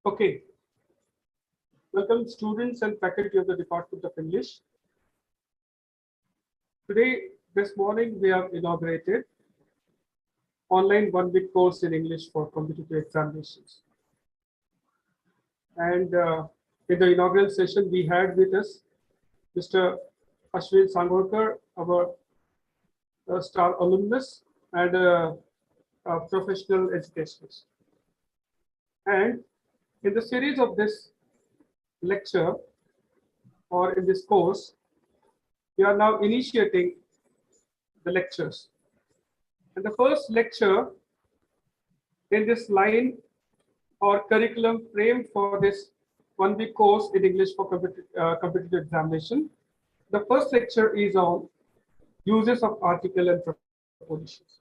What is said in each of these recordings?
Okay, welcome students and faculty of the Department of English. Today, this morning, we have inaugurated online one-week course in English for competitive examinations. And in the inaugural session, we had with us Mr. Ashwin Sangorkar, our star alumnus and a professional educationist. And in the series of this lecture or in this course, we are now initiating the lectures. And the first lecture in this line or curriculum frame for this one-week course in English for competitive examination, the first lecture is on uses of article and prepositions.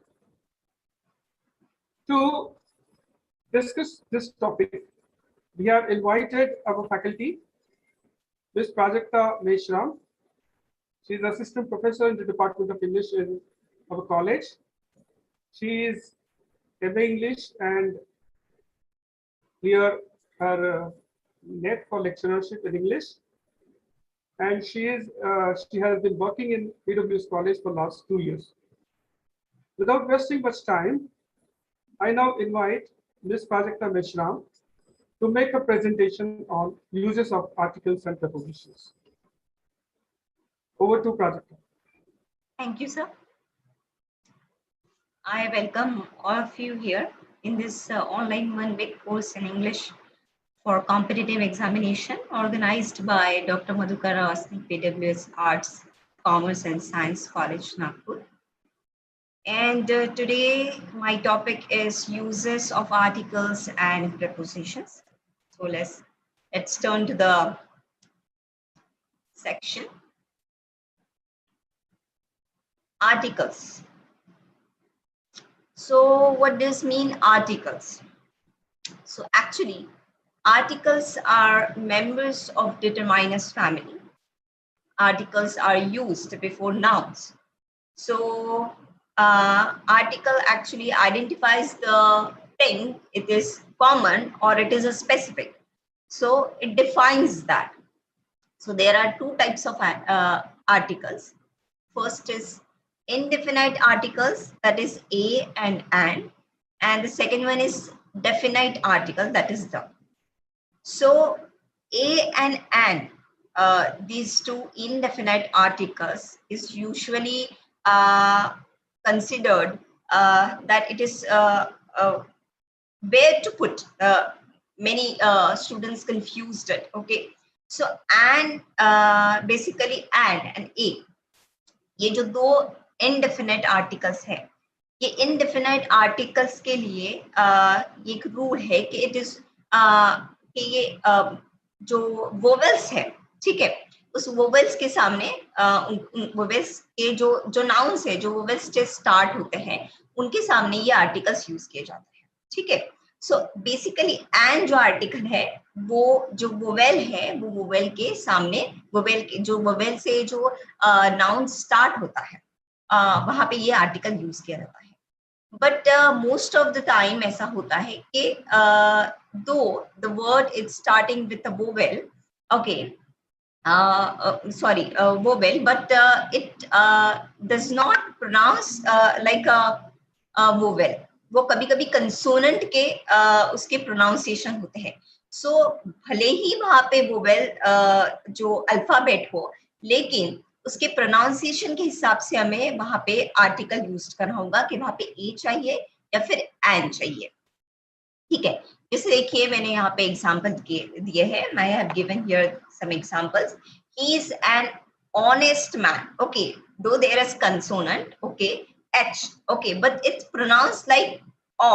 To discuss this topic, we have invited our faculty, Ms. Prajakta Meshram. She is assistant professor in the Department of English in our college. She is MA English and here her net for lecturership in English. And she has been working in PWS College for the last 2 years. Without wasting much time, I now invite Ms. Prajakta Meshram to make a presentation on uses of articles and prepositions. Over to Prajakta. Thank you, sir. I welcome all of you here in this online one-week course in English for competitive examination organized by Dr. Madhukarrao, Wasnik, PWS Arts, Commerce and Science College, Nagpur. And today my topic is uses of articles and prepositions. So let's turn to the section. Articles. So what does mean articles? So actually, articles are members of determiners family. Articles are used before nouns. So article actually identifies the thing, it is common or it is a specific. So it defines that. So there are two types of articles. First is indefinite articles, that is a and the second one is definite article, that is the. So a and these two indefinite articles is usually considered that it is where to put. Many students confused it. Okay, so and basically and a, ये जो दो indefinite articles है, ये indefinite articles के लिए ये एक rule है कि it is कि ये जो vowels है, ठीक है, उस vowels के सामने vowels के जो nouns है, जो vowels से start होते हैं, उनके सामने ये articles use किए जाते हैं, ठीक है. So basically and जो article है वो जो vowel है वो vowel के सामने जो vowel से जो noun start होता है वहां पे ये article use किया जाता है. But most of the time ऐसा होता है कि though the word is starting with a vowel, okay, vowel, but it does not pronounce like a vowel. वो कभी-कभी कंसोनेंट के उसके प्रोनाउंसिएशन होते हैं. सो भले ही वहां पे वोवेल जो अल्फाबेट हो, लेकिन उसके प्रोनाउंसिएशन के हिसाब से हमें वहां पे आर्टिकल यूज करना होगा कि वहां पे ए चाहिए या फिर एन चाहिए, ठीक है. जैसे देखिए मैंने यहाँ पे एग्जांपल दिए हैं. I have given here some examples. He is an honest man. Okay, though there is consonant, okay, H, okay, but it's pronounced like O,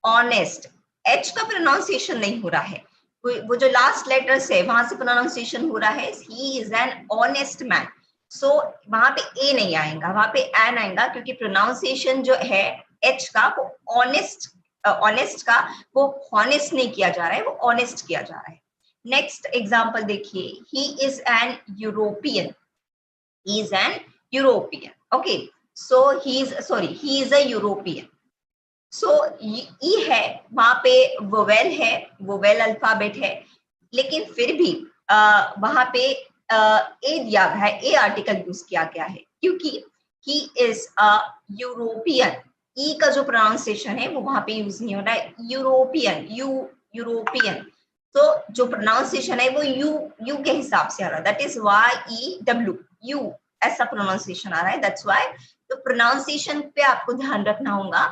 honest. H का pronunciation नहीं हो रहा है. वो जो last letters है वहां से pronunciation हो रहा है. He is an honest man. So वहां पे A नहीं आएगा, वहां पे N आएगा क्योंकि pronunciation जो है H का वो honest का वो honest नहीं किया जा रहा है, वो honest किया जा रहा है. Next example देखिए. He is an European. He is an European. Okay. So he is a European. सो ई है, वहां पे वोवेल है, वोवेल अल्फाबेट है, लेकिन फिर भी वहां पे ए दिया गया है, ए आर्टिकल यूज किया गया है क्योंकि ही इज अ यूरोपियन। ई का जो प्रोनाउंसिएशन है वो वहां पे यूज नहीं हो रहा है, यूरोपियन, यूरोपियन। तो जो प्रोनाउंसिएशन है वो यू के हिसाब से आ रहा है, दैट इज YEW, यू ऐसा प्रोनाउंसिएशन आ रहा है, दैट्स व्हाई। तो प्रोनाउंसिएशन पे आपको ध्यान रखना होगा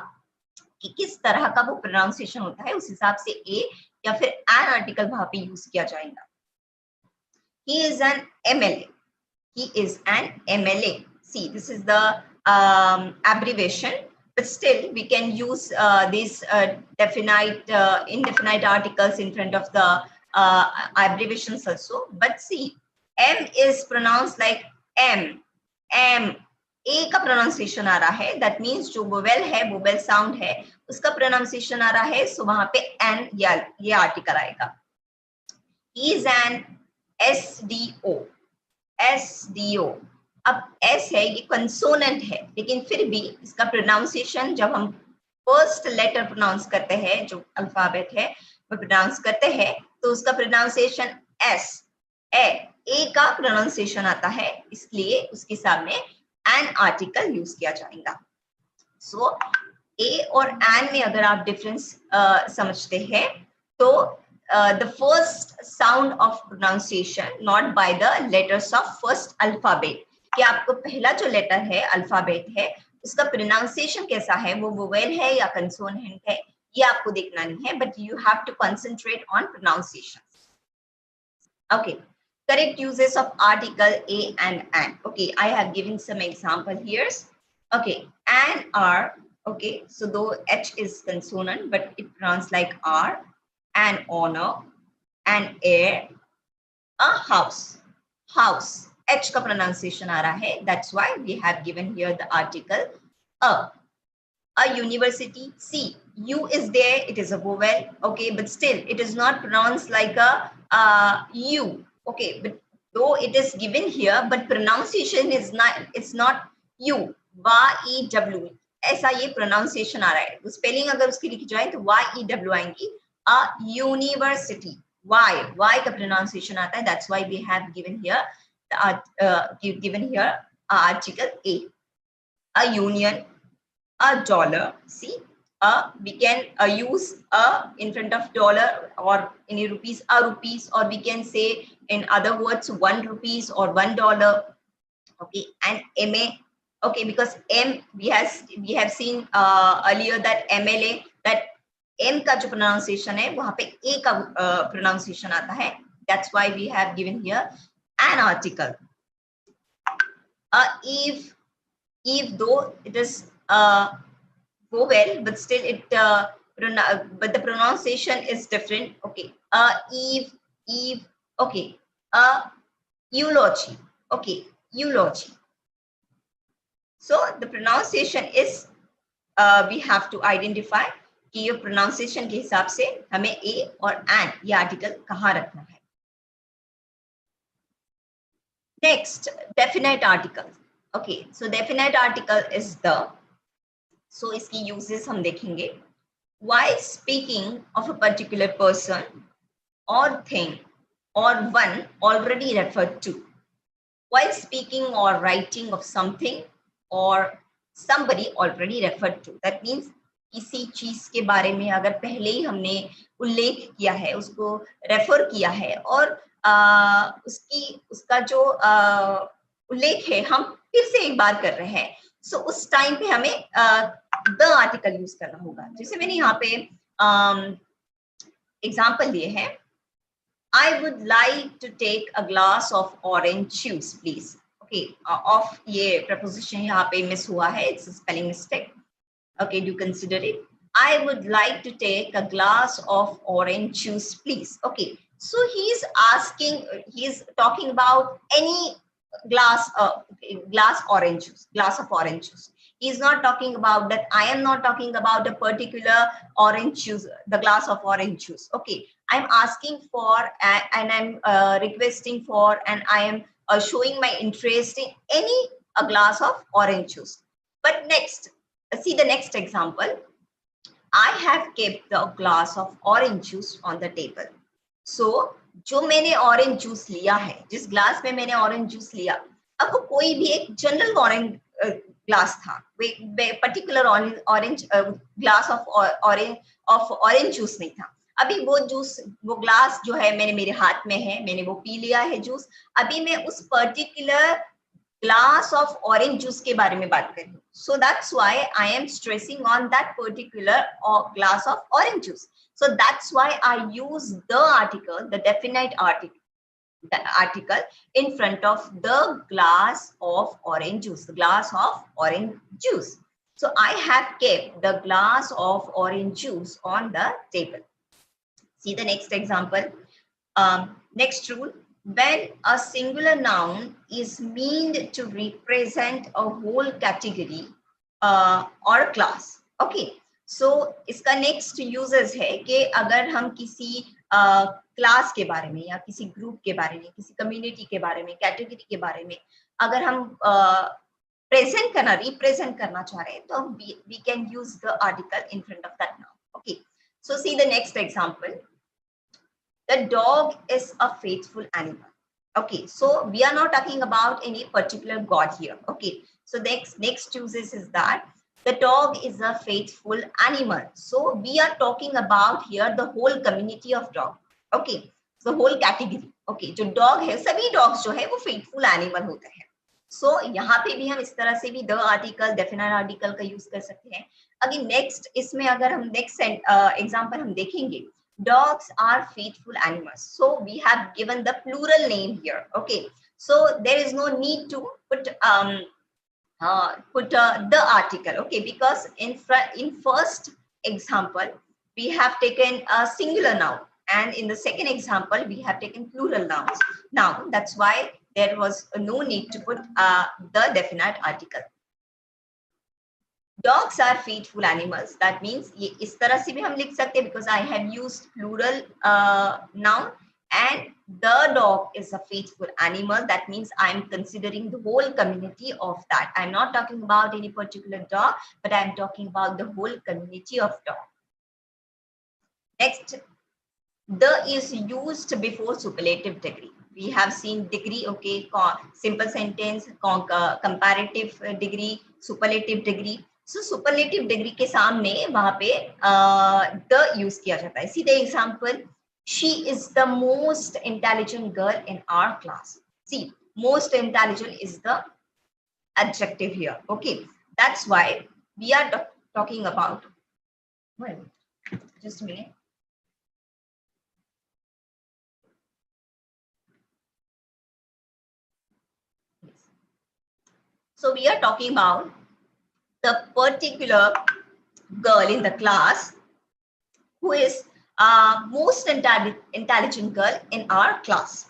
कि किस तरह का वो प्रोनाउंसिएशन होता है, उस हिसाब से ए या फिर एन आर्टिकल वहां पे यूज किया जाएगा। He is an MLA. He is an MLA. See, this is the abbreviation, but still we can use these definite, indefinite articles in front of the abbreviations also. But see, M is pronounced like M. A का pronunciation आ रहा है, that means जो vowel है, vowel sound है, उसका pronunciation आ रहा है, so वहां पे N ये article आएगा. He is an SDO. SDO. अब S है, ये कंसोनेंट है, लेकिन फिर भी इसका प्रोनाउंसिएशन जब हम फर्स्ट लेटर प्रोनाउंस करते हैं, जो अल्फाबेट है वो प्रोनाउंस करते हैं, तो उसका प्रोनाउंसिएशन S, ए का प्रोनाउंसिएशन आता है, इसलिए उसके सामने एन आर्टिकल यूज किया जाएगा। सो ए और एन में अगर आप डिफरेंस समझते हैं तो the first sound of pronunciation not by the letters of first alphabet, कि आपको पहला जो लेटर है अल्फाबेट है उसका प्रोनाउंसिएशन कैसा है, वो वोवेल है या कंसोनेंट है, ये आपको देखना नहीं है, but you have to concentrate on pronunciation. Okay, correct uses of article a and an. Okay, I have given some example here. Okay, an, are, okay, so though h is consonant but it pronounced like r, an honor, an heir, a house. House, H का pronunciation आ रहा है, that's why we have given here the article a. A university, see, U is there, it is a vowel, okay, but still it is not pronounced like a U, okay, but though it is given here, but pronunciation is not, it's not U, YEW, ऐसा ये pronunciation आ रहा है। तो spelling अगर उसकी लिखी जाए तो YEW आएंगी, a university, y का pronunciation आता है, that's why we have given here the article a union, a dollar, see, we can use a in front of dollar or any rupees, a rupees, or we can say in other words 1 rupees or $1, okay, and MA, okay, because M we have seen earlier that MLA, that M का जो pronunciation है वहां पे A का pronunciation आता है, that's why we have given here an article. If though it is vowel, but still it but the pronunciation is different, okay, eve, okay, eulogy, okay, eulogy. So the pronunciation is we have to identify कि ये pronunciation के हिसाब से हमें a और an ये article कहाँ रखना है। Next, definite article. Okay, so definite article is the, so इसकी uses हम देखेंगे। While speaking of a particular person or thing or one already referred to, while speaking or writing of something or somebody already referred to, that means किसी चीज के बारे में अगर पहले ही हमने उल्लेख किया है, उसको रेफर किया है और उसका जो उल्लेख है हम फिर से एक बार कर रहे हैं, सो उस टाइम पे हमें द आर्टिकल यूज करना होगा। जैसे मैंने यहाँ पे एग्जाम्पल लिए हैं, I would like to take a glass of orange juice, please. Okay, of ये preposition यहाँ पे miss हुआ है, it's a spelling mistake. Okay, do consider it. I would like to take a glass of orange juice, please. Okay, so he's asking, he's talking about any glass orange juice, glass of orange juice. He's not talking about that. I am not talking about a particular orange juice, the glass of orange juice. Okay, I'm asking for and I'm requesting for, and I am showing my interest in a glass of orange juice. But next, see the next example. I have kept the glass of orange juice on the table. So जो मैंने orange juice लिया है, जिस glass में मैंने orange juice लिया, अब वो कोई भी एक जनरल ऑरेंज ग्लास था, particular orange glass of orange juice नहीं था. अभी वो ग्लास जो है मैंने मेरे हाथ में है, मैंने वो पी लिया है जूस. अभी मैं उस particular glass of orange juice के बारे में बात कर रही हूँ. So that's why I am stressing on that particular glass of orange juice. So that's why I use the article, the definite article in front of the glass of orange juice, the glass of orange juice. So I have kept the glass of orange juice on the table. See the next example. Next rule. When a singular noun is meant to represent a whole category or class. Okay. So इसका next uses है कि अगर हम किसी class के बारे में या किसी ग्रुप के बारे में, किसी कम्युनिटी के बारे में, कैटेगरी के बारे में अगर हम रिप्रेजेंट करना चाह रहे हैं तो we can use the article in front of that noun. Okay. So see the next example. The dog is a faithful animal. Okay, so we are not talking about any particular god here. Okay, so next uses is that the dog is a faithful animal. So we are talking about here the whole community of dog. Okay, so whole category. Okay, जो dog है, सभी dogs जो है वो faithful animal होते हैं. So यहाँ पे भी हम इस तरह से भी the article, definite article का use कर सकते हैं. अगर next इसमें अगर हम next example हम देखेंगे, dogs are faithful animals. So we have given the plural name here. Okay, so there is no need to put the article. Okay, because in first example we have taken a singular noun, and in the second example we have taken plural nouns. Now that's why there was no need to put the definite article. Dogs are faithful animals. That means ये इस तरह से भी हम लिख सकते हैं because I have used plural noun, and the dog is a faithful animal. That means I am considering the whole community of that. I am not talking about any particular dog, but I am talking about the whole community of dog. Next, the is used before superlative degree. We have seen degree. Okay, simple sentence, comparative degree, superlative degree. So superlative degree के सामने वहां पे the use किया जाता है. See the example. She is the most intelligent girl in our class. See, most intelligent is the adjective here. Okay, that's why we are talking about. Well, just a minute. So we are talking about the particular girl in the class who is most intelligent girl in our class.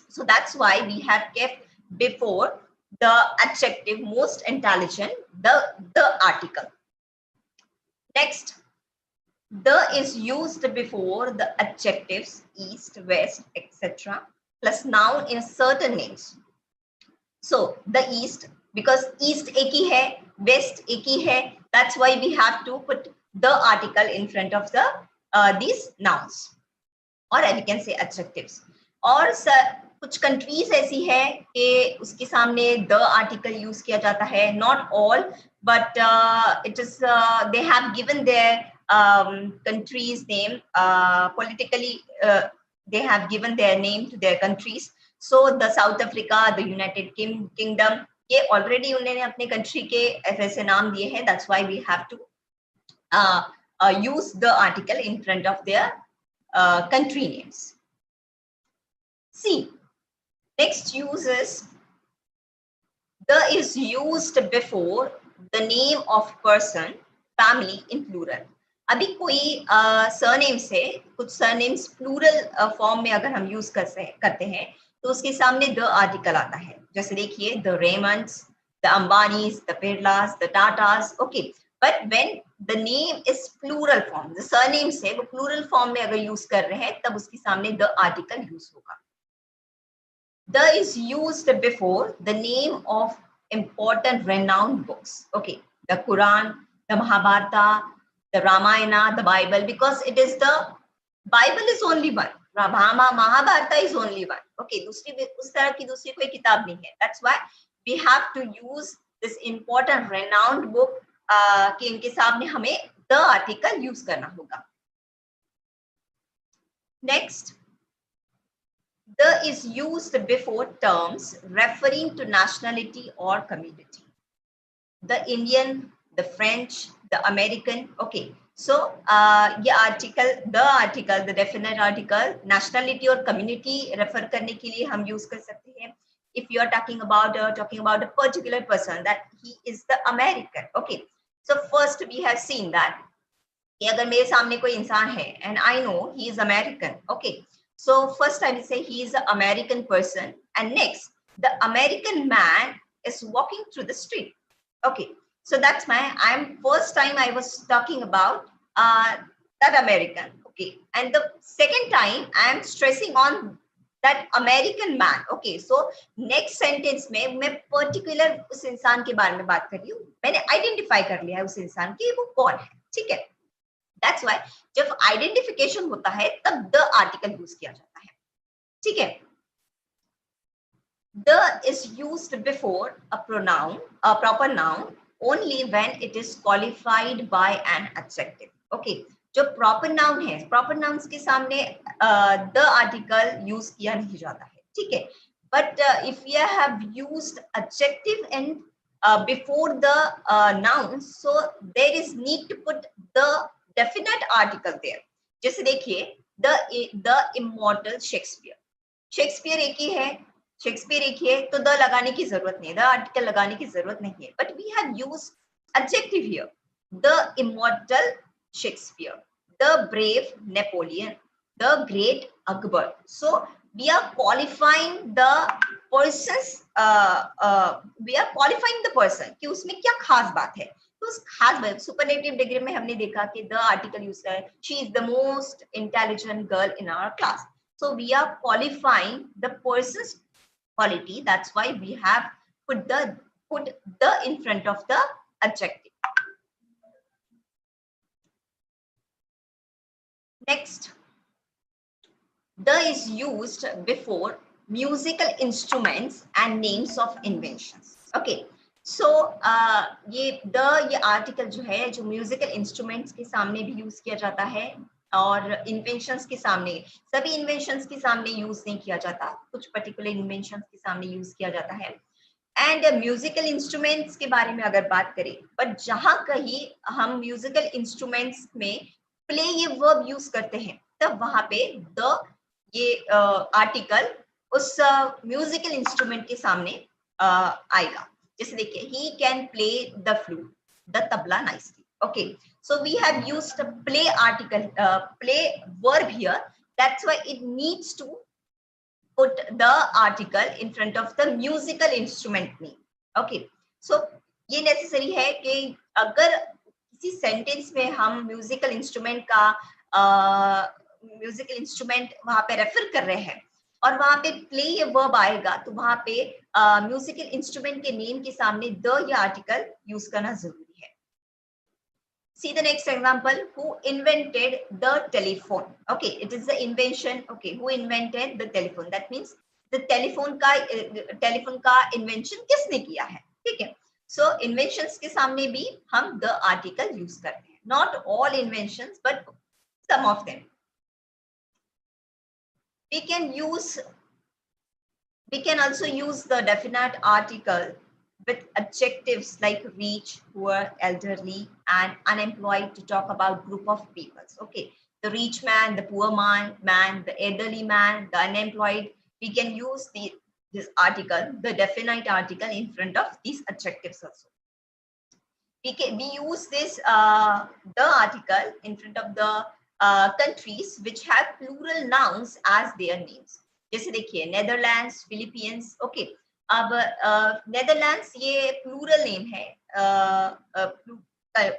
So that's why we have kept before the adjective most intelligent the article. Next, the is used before the adjectives east, west, etc. plus noun in certain names. So the east, because east एक ही है, west एक ही है, that's why we have to put the article in front of the these nouns, or we can say adjectives. और कुछ countries ऐसी है कि उसके सामने the article use किया जाता है. Not all, but it is they have given their countries name politically. They have given their name to their countries. So the South Africa, the United Kingdom, ये already उन्होंने अपने country के ऐसे नाम दिए हैं. That's why we have to use the article in front of their country names. See, next use is the is used before the name of person, family in plural. अभी कोई surname से कुछ surnames plural form में अगर हम use करते हैं तो उसके सामने the article आता है. जैसे देखिए the Raymonds, the Ambanis, the Birlas, the Tatas. Okay, but when the name is plural form, the surname से वो plural form में अगर use कर रहे हैं तब उसके सामने the article use होगा. The is used before the name of important renowned books. Okay, the Quran, the Mahabharata, the Ramayana, the Bible, because it is the Bible is only one. Mahabharata is only one. Okay, दूसरी उस तरह की दूसरी कोई किताब नहीं है. That's why we have to use this important renowned book कि इनके सामने हमें the article use करना होगा. Next, the is used before terms referring to nationality or community. The Indian, the French, the American. Okay, so ये article, the definite article, nationality or community refer करने के लिए हम use कर सकते हैं. If you are talking about a particular person, that he is the American. Okay, so first we have seen that कि अगर मेरे सामने कोई इंसान है and I know he is American. Okay, so first I will say he is an American person, and next the American man is walking through the street. Okay, so that's first time I was talking about that American. Okay, and the second time I am stressing on that American man. Okay, so next sentence में मैं particular उस इंसान के बारे में बात कर रही हूँ. मैंने identify कर लिया है उस इंसान की वो कौन है. ठीक है. That's why जब identification होता है तब the article use किया जाता है. ठीक है. The is used before a pronoun, a proper noun, only when it is qualified by an adjective. Okay, जो proper noun है, proper nouns के सामने the article use किया नहीं जाता है. ठीक है. But if we have used adjective and before the noun, so there is need to put the definite article there. जैसे देखिए the immortal Shakespeare. शेक्सपियर एक ही है, शेक्सपियर एक ही है, तो द लगाने की जरूरत नहीं है, द आर्टिकल लगाने की जरूरत नहीं है. But we have used adjective here. The immortal Shakespeare, the brave Napoleon, the great Akbar. So we are qualifying the persons, we are qualifying the person कि उसमें क्या खास बात है. तो उस खास बात सुपरलेटिव डिग्री में हमने देखा कि द आर्टिकल यूज है, she is the most intelligent girl in our class. So we are qualifying the person's quality. That's why we have put the in front of the adjective. Next, the is used before musical instruments and names of inventions. Okay, so ये article जो है, जो musical instruments के सामने भी use किया जाता है और इन्वेंशंस के सामने, सभी इन्वेंशंस के सामने यूज नहीं किया जाता, कुछ पर्टिकुलर इन्वेंशंस के सामने यूज किया जाता है. एंड म्यूजिकल इंस्ट्रूमेंट्स के बारे में अगर बात करें, बट जहां कहीं हम म्यूजिकल इंस्ट्रूमेंट्स में प्ले ये वर्ब यूज करते हैं तब वहां पे द ये आर्टिकल उस म्यूजिकल इंस्ट्रूमेंट के सामने आएगा. जैसे देखिए he can play the flute, the tabla nicely. Okay, so we have used a play article, play verb here. That's why it needs to put the article in front of the musical instrument name. Okay, so ये necessary है कि अगर किसी sentence में हम musical instrument का musical instrument वहाँ पे refer कर रहे हैं और वहाँ पे play ये verb आएगा, तो वहाँ पे musical instrument के name के सामने the ये article use करना जरूरी है. See the next example. Who invented the telephone? Okay, it is the invention. Okay, who invented the telephone? That means the telephone का invention किसने किया है. ठीक है. So inventions के सामने भी हम the article use करते हैं. Not all inventions, but some of them. We can also use the definite article with adjectives like rich, poor, elderly, and unemployed to talk about group of people. Okay, the rich man, the poor man, the elderly man, the unemployed. We can use this article, the definite article, in front of these adjectives also. We use this the article in front of the countries which have plural nouns as their names. जैसे देखिए Netherlands, Philippines. Okay, अब Netherlands ये plural name है,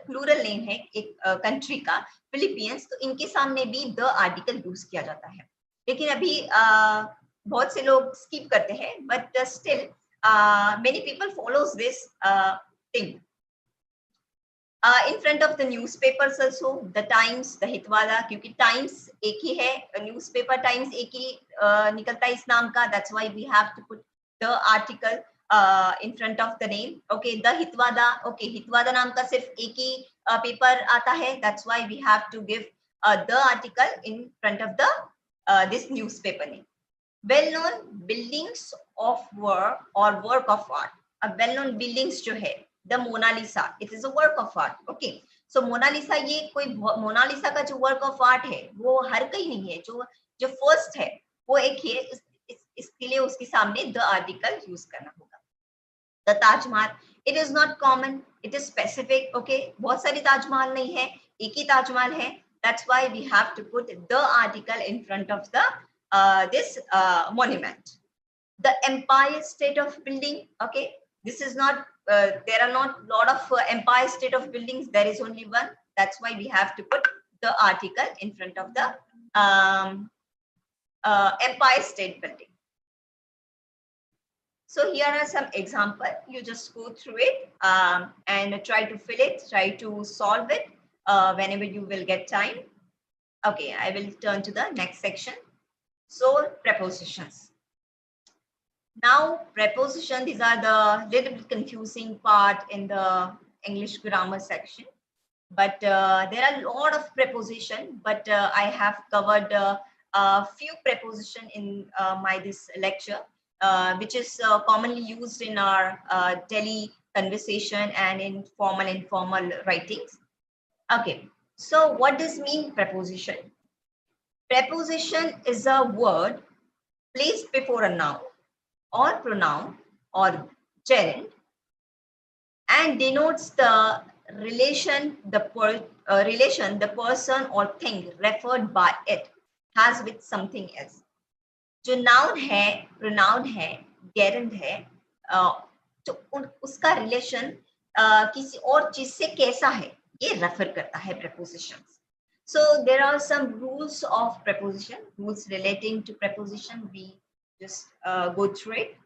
plural name है एक country का. Philippines, तो इनके सामने भी द आर्टिकल यूज किया जाता है. लेकिन अभी बहुत से लोग स्किप करते हैं, but still many people follows this thing. In front of the newspapers also, the Times, the Hitwala, क्योंकि Times एक ही है, newspaper Times एक ही निकलता है इस नाम का, that's why we have to put the article in front of the name. Okay, the Hitwada, okay, Hitwada नाम का सिर्फ एक ही paper आता है, that's why we have to give the article in front of the this newspaper name. Well-known buildings of work or work of art. अब well-known buildings जो है, the Mona Lisa, it is a work of art. Okay, so Mona Lisa ये कोई Mona Lisa का जो work of art है, वो हर कहीं नहीं है, जो first है, वो एक ही है. इसके लिए उसके सामने the article use करना होगा. The Taj Mahal, it is not common, it is specific. Okay, बहुत सारी Taj Mahal नहीं है, एक ही Taj Mahal है. That's why we have to put the article in front of the this monument. The Empire State of Building. Okay, this is not. There are not lot of Empire State of buildings. There is only one. That's why we have to put the article in front of the Empire State Building. So here are some examples. You just go through it and try to fill it, try to solve it whenever you will get time. Okay, I will turn to the next section. So prepositions. Now preposition, these are the little bit confusing part in the English grammar section. But there are a lot of preposition, but I have covered a few preposition in this lecture. Which is commonly used in our daily conversation and in formal and informal writings. Okay, so what does mean preposition? Preposition is a word placed before a noun or pronoun or gerund and denotes the relation the person or thing referred by it has with something else. जो noun है, pronoun है, गेरेंड है, तो उसका relation किसी और चीज से कैसा है, ये रेफर करता है prepositions. So there are some rules of preposition, rules relating to preposition. We just go through it.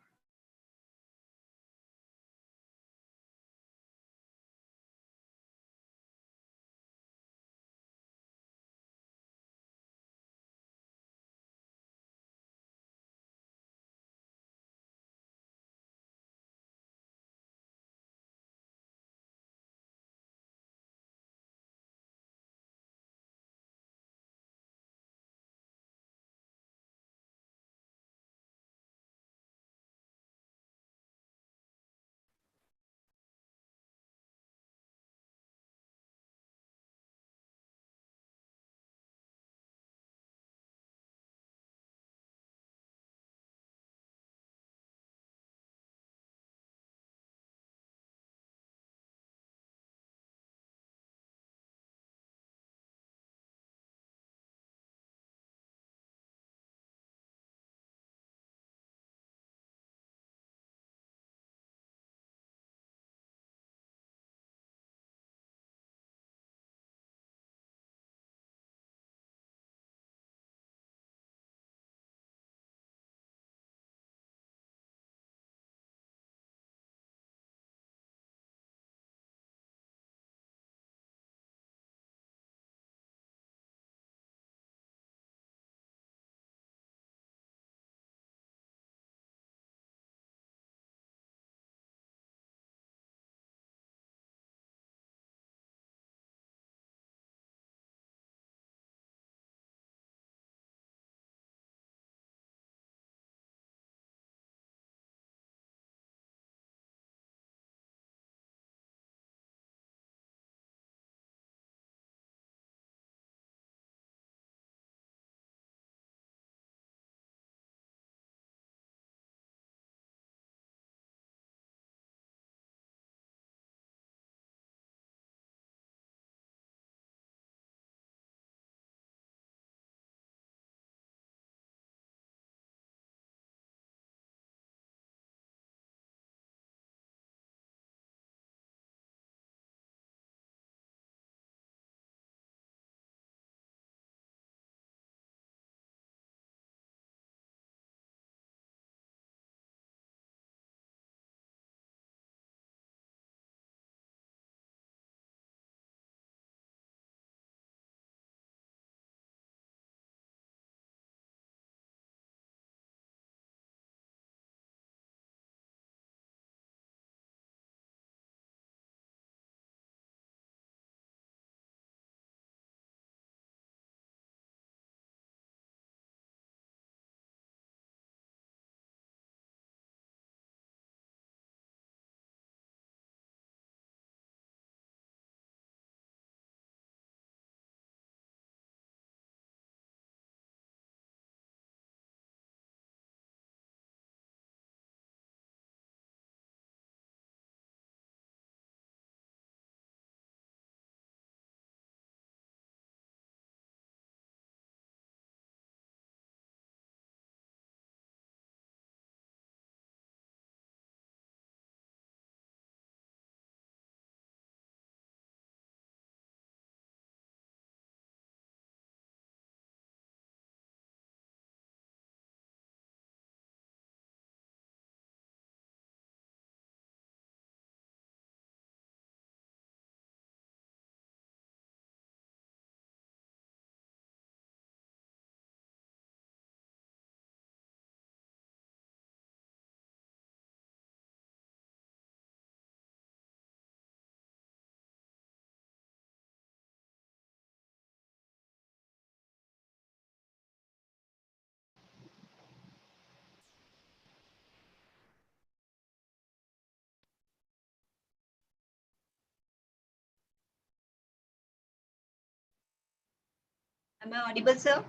Am I audible, sir?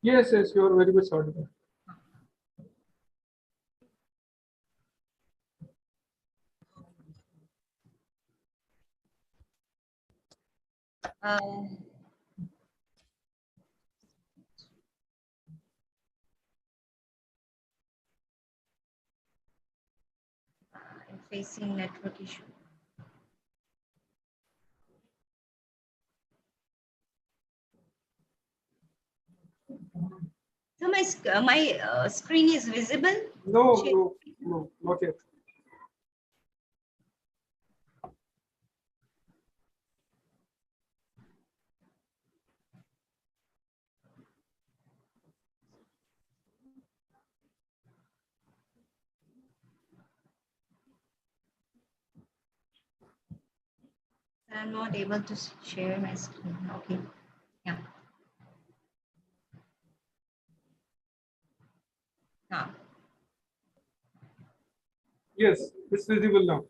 Yes, yes, you are very much audible. Uh, I'm facing network issue. So my screen is visible. No, no, no, not yet. I'm not able to share my screen. Okay. Yeah. Now. Yes, it's visible now.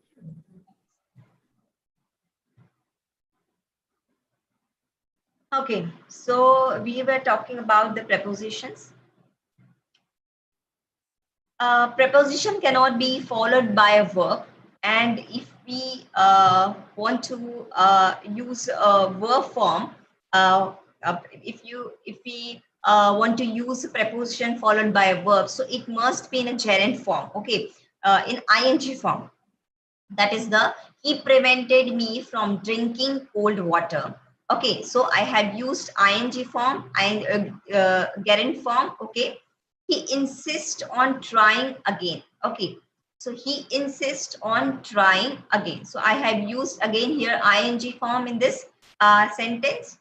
Okay. So we were talking about the prepositions. Preposition cannot be followed by a verb, and if we want to use a verb form, if we want to use a preposition followed by a verb, so it must be in a gerund form. Okay, in ing form. That is the he prevented me from drinking cold water. Okay, so I had used ing form and gerund form. Okay, he insists on trying again. Okay, so he insists on trying again. So I have used again here ing form in this sentence.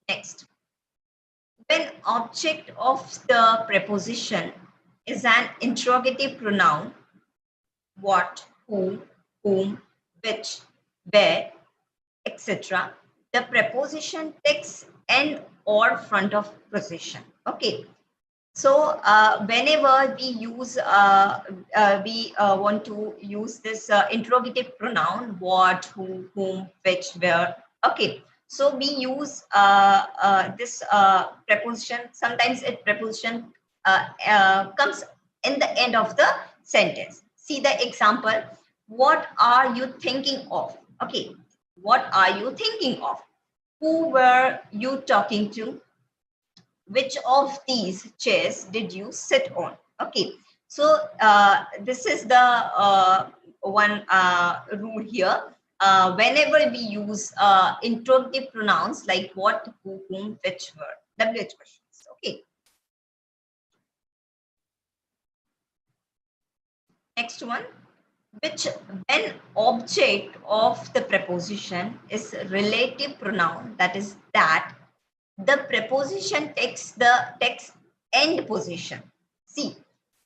Next, when object of the preposition is an interrogative pronoun, what, who, whom, which, where, etc., the preposition takes an or front of position. Okay. So whenever we use, we want to use this interrogative pronoun, what, who, whom, which, where. Okay. So we use this preposition. Sometimes it preposition comes in the end of the sentence. See the example. What are you thinking of? Okay. What are you thinking of? Who were you talking to? Which of these chairs did you sit on? Okay, so this is the one rule here. Whenever we use interrogative pronouns like what, who, whom, which, were, WH questions. Okay. Next one, which when object of the preposition is relative pronoun, that is that, the preposition takes the text end position. See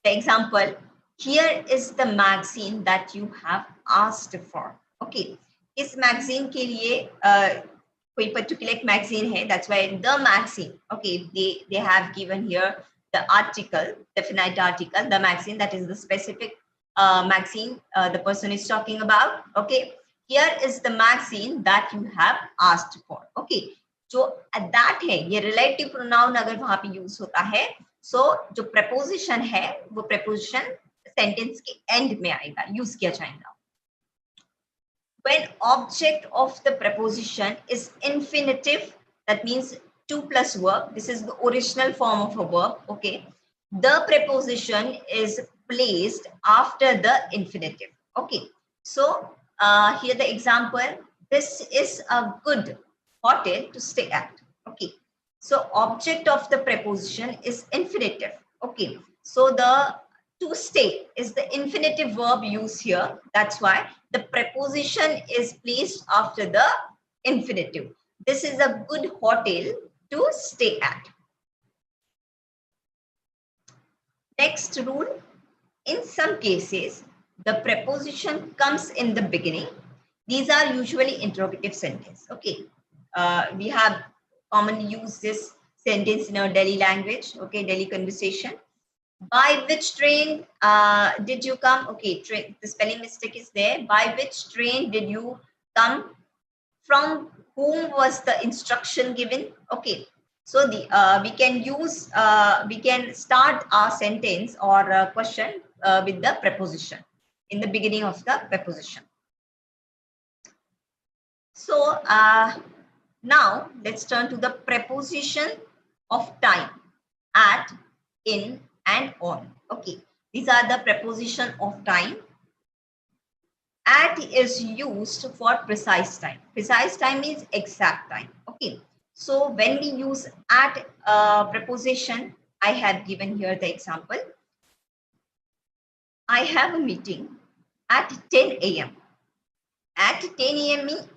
the example. Here is the magazine that you have asked for. Okay, इस magazine के लिए कोई particular magazine है. That's why the magazine. Okay, they have given here the article, definite article, the magazine, that is the specific magazine the person is talking about. Okay, here is the magazine that you have asked for. Okay, जो that है, ये relative pronoun अगर वहां पे use होता है, so जो preposition है वो preposition sentence के end में आएगा, यूज किया जाएगा. When object of the preposition is infinitive, that means to plus verb, this is the original form of a verb. Okay, the preposition is placed after the infinitive. Okay, so here the example, this is a good hotel to stay at. Okay, so object of the preposition is infinitive. Okay, so the to stay is the infinitive verb used here. That's why the preposition is placed after the infinitive. This is a good hotel to stay at. Next rule, in some cases, the preposition comes in the beginning. These are usually interrogative sentence. Okay, we have commonly used this sentence in our Delhi language. Okay, Delhi conversation. By which train did you come? Okay, train, the spelling mistake is there. By which train did you come from whom was the instruction given. Okay, so the we can start our sentence or question with the preposition in the beginning of the preposition. So now let's turn to the preposition of time: at, in, and on. Okay, these are the preposition of time. At is used for precise time. Precise time means exact time. Okay, so when we use at preposition, I have given here the example. I have a meeting at 10 a.m. At 10 a.m. means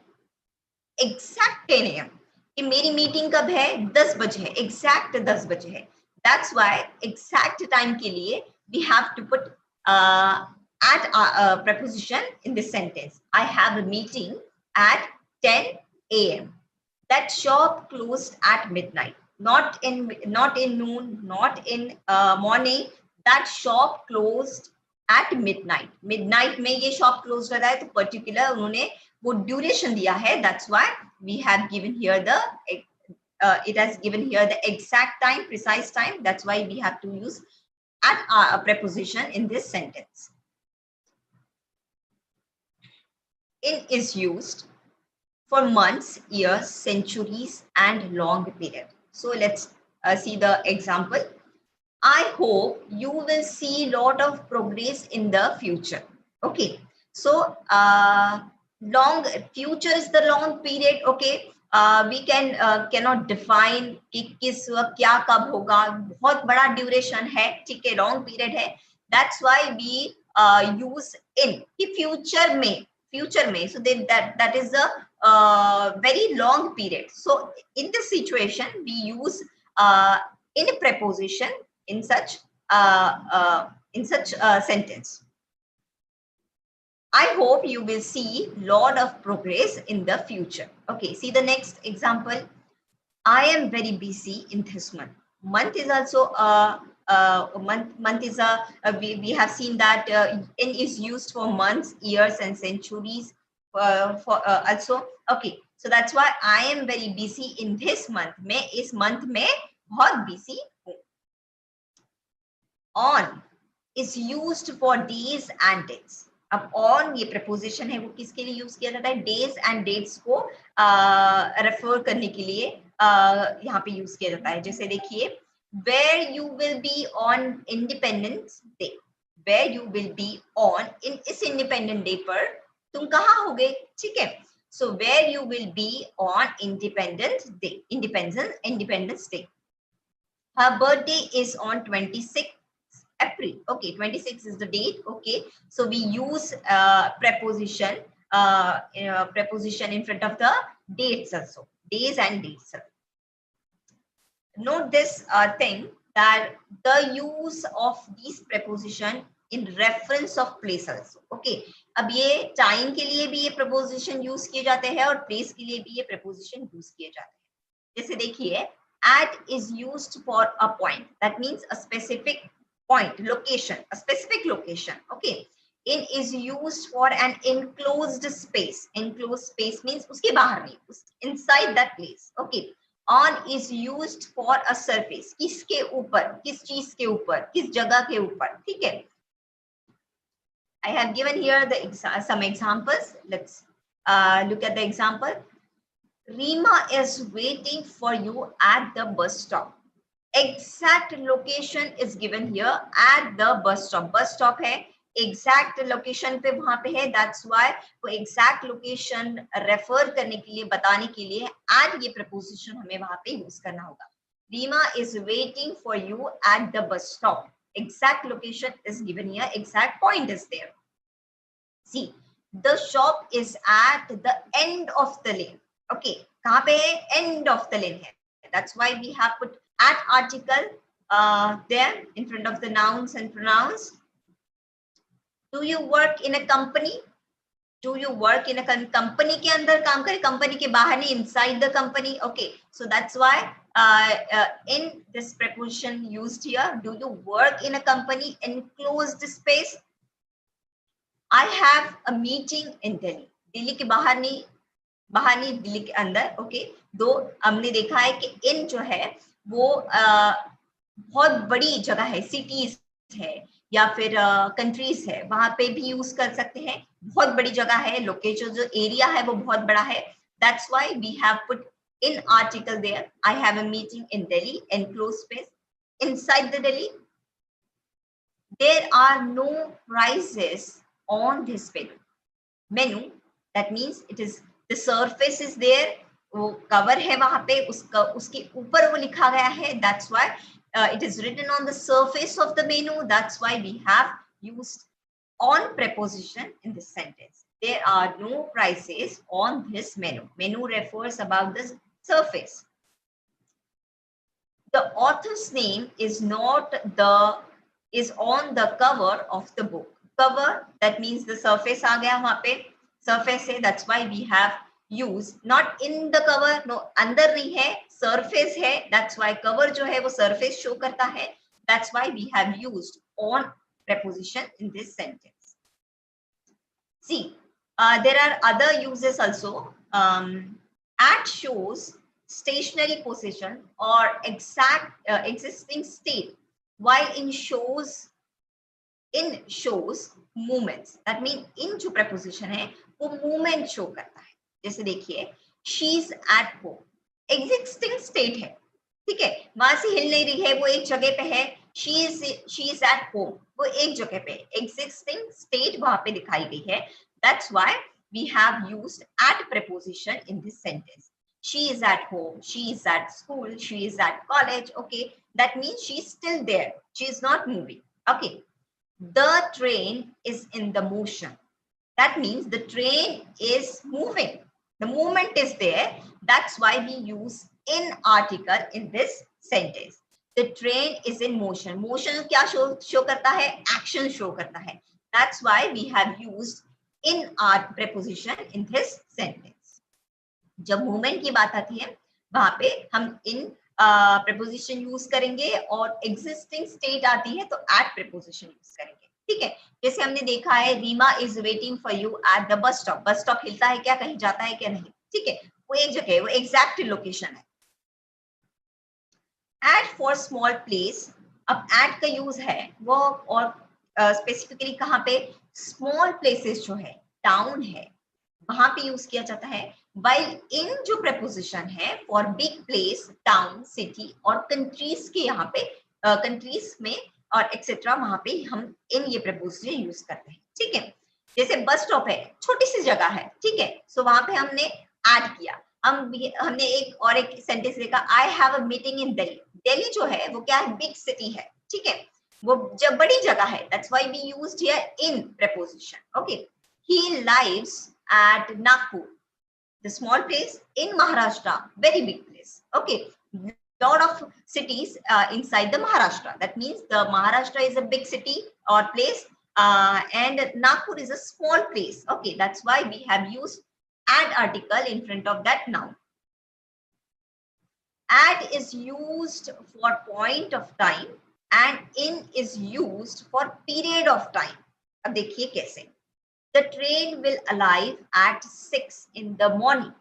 exact 10 a.m. कि मेरी meeting कब है? 10 बजे है, exact 10 बजे है. That's why exact time के लिए we have to put at preposition in this sentence. I have a meeting at 10 a.m. That shop closed at midnight. Not in noon, not in morning. That shop closed at midnight. Midnight में ये shop closed हो रहा है, तो particular उन्होंने वो duration दिया है. That's why we have given here the it has given here the exact time, precise time. That's why we have to use at a preposition in this sentence. In is used for months, years, centuries, and long period. So let's see the example. I hope you will see a lot of progress in the future. Okay, so long future is the long period. Okay, we cannot define कि किस वक्त क्या कब होगा, बहुत बड़ा duration है, ठीक है, long period है. That's why we use in कि future में, so that is a very long period. So in this situation we use in a preposition in such sentence. I hope you will see lot of progress in the future. Okay, see the next example. I am very busy in this month. Month is also month is we have seen that in is used for months, years, and centuries. For also, okay, so that's why I am very busy in this month. मैं इस month में बहुत busy हूँ. On is used for days and dates. अब on ये preposition है, वो किसके लिए यूज किया जाता है? Days and dates को रेफर करने के लिए यहाँ पे यूज किया जाता है. जैसे देखिए, where you will be on Independence Day. Where you will be on in इस Independent Day पर तुम कहाँ होगे? ठीक है. So where you will be on Independence Day. Independence Day. Her birthday is on 26th April. Okay, 26 is the date. Okay, so we use preposition in front of the dates also. Days and dates. Note this thing, that the use of these preposition in reference of place also. Okay, अब ये time के लिए भी ये preposition use किए जाते हैं और place के लिए भी ये preposition use किए जाते हैं. जैसे देखिए, at is used for a point. That means a specific point, location, a specific location. Okay, in is used for an enclosed space. Enclosed space means उसके बाहर नहीं, inside that place. Okay, on is used for a surface. किसके ऊपर, किस चीज के ऊपर, किस जगह के ऊपर. ठीक है. I have given here some examples. Let's look at the example. Rima is waiting for you at the bus stop. Exact location is given here at the bus stop. Bus stop है, exact location पे वहां पे है. That's why वो exact location refer करने के लिए, बताने के लिए at ये preposition हमें वहां पे use करना होगा. Rima is waiting for you at the bus stop. Exact location is given here. Exact point is there. See, the shop is at the end of the lane. Okay, कहाँ पे है? End of the lane है. That's why we have put at article there in front of the nouns and pronouns. Do you work in a company? Do you work in a company के अंदर काम करे, company के बाहर नहीं, inside the company. Okay, so that's why in this preposition used here. Do you work in a company, enclosed space? I have a meeting in Delhi. Delhi के बाहर नहीं, बाहर नहीं, दिल्ली के अंदर। ओके, दो हमने देखा है कि इन जो है वो बहुत बड़ी जगह है, सिटीज है या फिर कंट्रीज है, वहां पे भी यूज कर सकते हैं। बहुत बड़ी जगह है, लोकेशन जो एरिया है वो बहुत बड़ा है, that's why we have put in article there, I have a meeting in Delhi, enclosed space inside the Delhi. There are no prices on this menu. That means it is the surface is there, वो cover है वहां पे, उसका उसके ऊपर वो लिखा गया है, that's why it is written on the surface of the menu, that's why we have used on preposition in this sentence. There are no prices on this menu. Menu refers about the surface. The author's name is not is on the cover of the book. Cover, that means the surface आ गया वहां पे, surface है, that's why we have used not in the cover, no, अंदर नहीं है, surface है, that's why cover जो है वो surface show करता है, that's why we have used on preposition in this sentence. See, there are other uses also. At shows stationary position or exact existing state, while in shows movements, that means in जो preposition है वो movement show करता है। जैसे देखिए, she's at home, existing state है, ठीक है, वहां से हिल नहीं रही है, वो एक जगह पे है, she is at home, वो एक जगह पे, existing state वहां पे दिखाई गई है, that's why we have used at preposition in this sentence. She is at home, she is at school, she is at college. Okay, that means she is still there, she is not moving. Okay, the train is in the motion, that means the train is moving, the movement is there, that's why we use in article in this sentence. The train is in motion. Motion क्या show करता है? Action show करता है, that's why we have used in our preposition in this sentence. जब movement की बात आती है वहां पे हम इन preposition यूज करेंगे, और एग्जिस्टिंग स्टेट आती है तो एट preposition यूज करेंगे, ठीक है। जैसे हमने देखा है, Rima is waiting for you at the bus stop, bus stop हिलता है क्या, कहीं जाता है क्या, नहीं, ठीक है, वो एक जगह है, वो एग्जैक्ट लोकेशन है। एट फॉर स्मॉल प्लेस, अब एट का यूज है वो, और स्पेसिफिकली कहाँ पे, स्मॉल प्लेसेस जो है, टाउन है, वहां पे यूज किया जाता है। while in जो preposition है for big place, town, city और countries के यहाँ पे countries में और एक्सेट्रा, वहां पे हम इन ये preposition यूज करते हैं, ठीक है। जैसे बस स्टॉप है, छोटी सी जगह है, ठीक है, सो वहां पे हमने ऐड किया। हमने एक सेंटेंस देखा, आई have a meeting in Delhi. Delhi जो है वो क्या है, बिग सिटी है, ठीक है, वो जब बड़ी जगह है, that's why we used here in preposition. Okay, he lives at Nagpur, the small place in Maharashtra, very big place. Okay, lot of cities inside the Maharashtra, that means the Maharashtra is a big city or place, and Nagpur is a small place. Okay, that's why we have used add article in front of that noun. Add is used for point of time and in is used for period of time. अब देखिए कैसे, the train will arrive at 6 in the morning.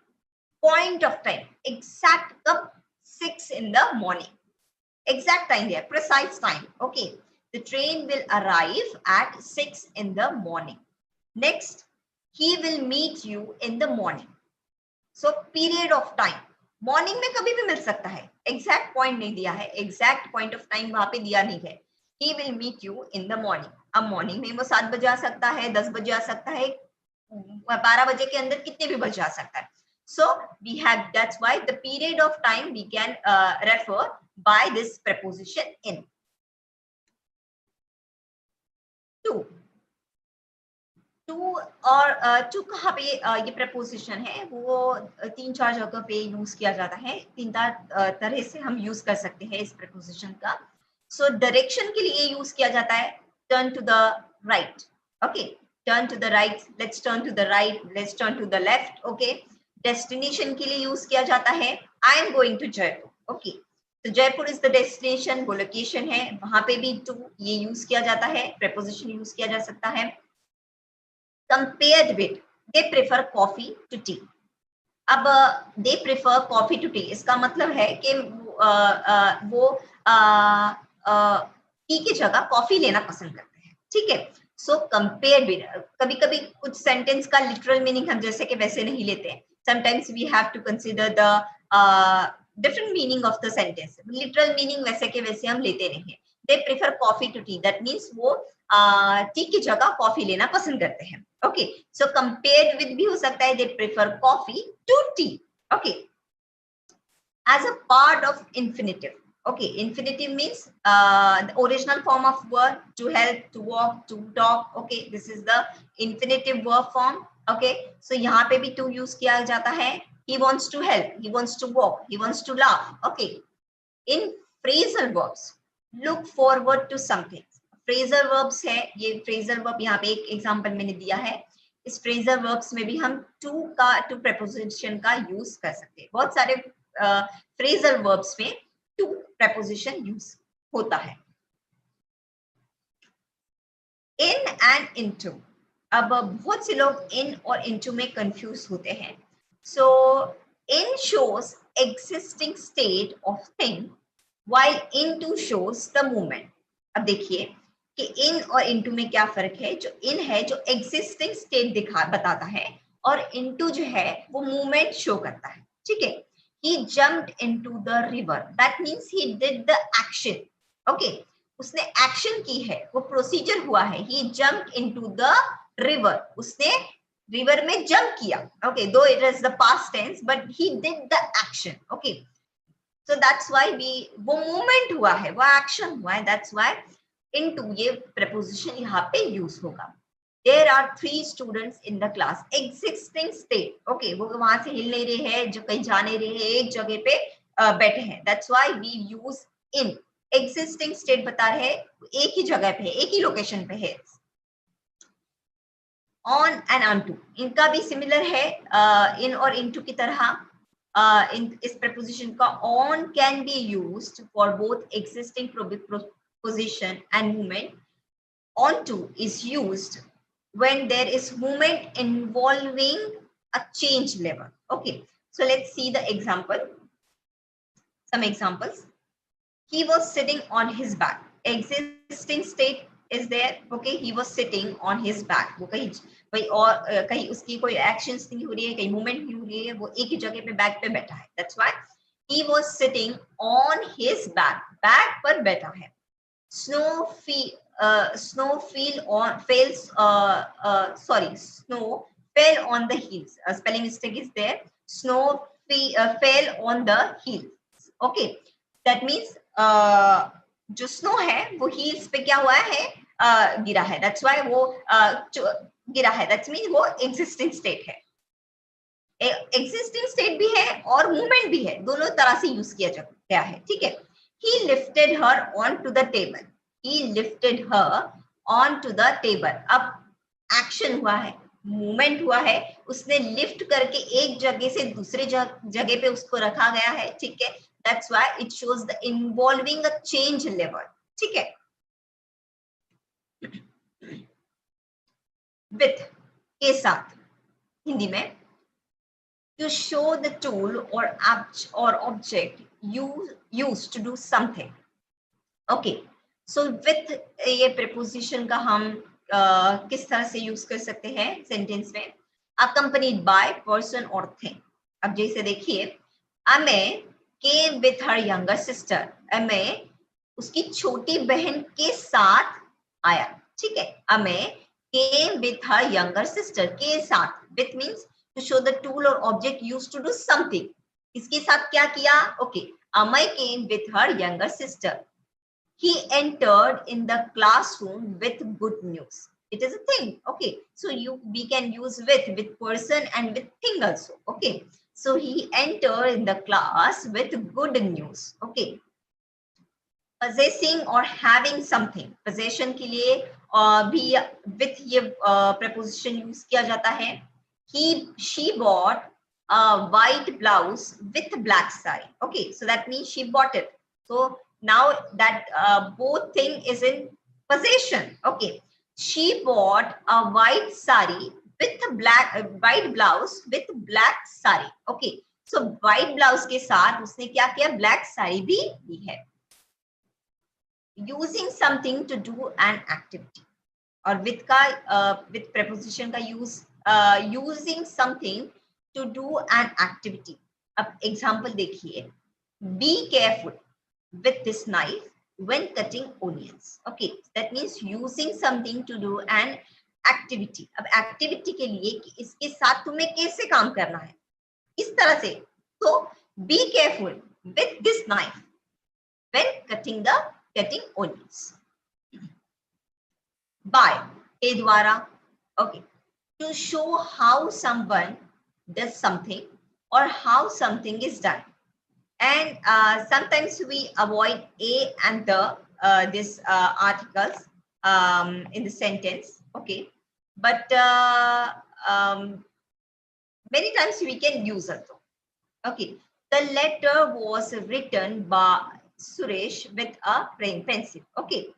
Point of time, exact कब, 6 in the morning, exact time there, precise time. Okay, the train will arrive at 6 in the morning. Next, he will meet you in the morning. So period of time, morning में कभी भी मिल सकता है, exact point नहीं दिया है, exact point of time वहां पे दिया नहीं है। He will meet you in the morning. अब मॉर्निंग में वो 7 बजे आ सकता है, 10 बजे आ सकता है, 12 बजे के अंदर कितने भी बजे आ सकता है। So we have, that's why the period of time we can refer by this preposition in. टू कहाँ पे ये preposition है, वो 3-4 जगह पे यूज किया जाता है, 3 तरह से हम यूज कर सकते हैं इस preposition का। So डायरेक्शन के लिए यूज किया जाता है, turn to the right. Okay, turn to the right, let's turn to the right, let's turn to the left. Okay, destination के लिए यूज किया जाता है, I am going to Jaipur. Okay, तो जयपुर इज द डेस्टिनेशन, वो लोकेशन है, वहां पे भी टू ये यूज किया जाता है, preposition यूज किया जा सकता है। Compared with, they prefer coffee to tea. अब they prefer coffee to tea, इसका मतलब है कि वो टी की जगह कॉफी लेना पसंद करते हैं, ठीक है। सो कंपेयर भी, कभी कभी कुछ सेंटेंस का लिटरल मीनिंग हम जैसे कि वैसे नहीं लेते, sometimes we have to consider the different meaning of the sentence, literal meaning वैसे के वैसे हम लेते नहीं है। They prefer coffee to tea, that means वो टी की जगह कॉफी लेना पसंद करते हैं, ओके। सो कंपेयर्ड विद भी हो सकता है, they prefer coffee to tea, okay, as a part of infinitive. Okay, infinitive means the original form of word, to help, to walk, to talk. Okay, this is the infinitive verb form. Okay, so यहाँ पे भी to use किया जाता है. He wants to help, he wants to walk, he wants to laugh. Okay, in phrasal verbs, look forward to something. Phrasal verbs है, ये phrasal verb यहाँ पे एक example मैंने दिया है. इस phrasal verbs में भी हम to preposition का use कर सकते हैं. बहुत सारे phrasal verbs में to preposition use होता है. In and into, अब बहुत से लोग in और into में confuse होते हैं. So in shows existing state of thing, while into shows the movement. अब देखिए कि in और into में क्या फर्क है. जो in है जो existing state बताता है, और into जो है वो movement show करता है, ठीक है. He jumped into the river, that means he did the action, okay, उसने एक्शन की है, वो प्रोसीजर हुआ है. He jumped into the river, उसने रिवर में जंप किया, okay, though it is the past tense, but he did the action, okay. So that's why वो मूवमेंट हुआ है, वो एक्शन हुआ है, that's why into ये preposition यहाँ पे यूज होगा. There are 3 students in the class, existing state, okay, वो वहां से हिल नहीं रहे हैं, जो कहीं जा नहीं रहे हैं, एक जगह पे बैठे हैं, that's why we use in. existing state बता रहे हैं, एक ही जगह पे है, एक ही लोकेशन पे है. On and onto, इनका भी सिमिलर है in और into की तरह. इस preposition का on can be used for both existing proposition and movement. Onto is used when there is movement involving a change level. Okay, so let's see the example. Some examples. He was sitting on his back. Existing state is there. Okay, he was sitting on his back. वो कहीं और कहीं उसकी कोई actions नहीं हो रही है, कहीं movement नहीं हो रही है, वो एक ही जगह पे बैक पे बैठा है. That's why he was sitting on his back. Back पर बैठा है. Snow fell on the heels. Spelling mistake is there. Snow fell on the heels. Okay, that means जो स्नो है वो हील्स पे क्या हुआ है, गिरा है. That's why वो गिरा है. That means वो existing state है. Existing state भी है और movement भी है, दोनों तरह से यूज किया गया है, ठीक है. He lifted her onto the table. He lifted her onto the table. अब एक्शन हुआ है, मूवमेंट हुआ है, उसने लिफ्ट करके एक जगह से दूसरे जगह पे उसको रखा गया है, ठीक है. That's why it shows the involving a change level, ठीक है. With के साथ हिंदी में, to show the tool or object used to do something. Okay, so with ये preposition का हम किस तरह से यूज कर सकते हैं सेंटेंस में. accompanied by person or thing. अब जैसे देखिए, अमे came with her younger sister. अमे उसकी छोटी बहन के साथ आया, ठीक है. अमे came with her younger sister, के साथ. with means to show the tool or object used to do something. इसके साथ क्या किया? Okay, Amay came with her younger sister. He entered in the classroom with good news. It is a thing. Okay, so we can use with person and with thing also. Okay, so he entered in the class with good news. Okay, possessing or having something. Possession के लिए भी with ये preposition use किया जाता है. She bought a white blouse with black saree. Okay, so that means she bought it. So now that both thing is in possession. Okay, she bought a white saree with white blouse with black sari. Okay, so white blouse के साथ उसने क्या किया, black sari भी ली है. Using something to do an activity, और with का with preposition का use, using something to do an activity. अब example देखिए, be careful with this knife when cutting onions. Okay, that means using something to do an activity. अब activity के लिए कि इसके साथ तुम्हें कैसे काम करना है, इस तरह से. तो be careful with this knife when cutting onions. By के द्वारा. Okay, to show how someone does something or how something is done. And sometimes we avoid a and the this articles in the sentence. Okay, but many times we can use it. Okay, the letter was written by Suresh with a pencil. Okay,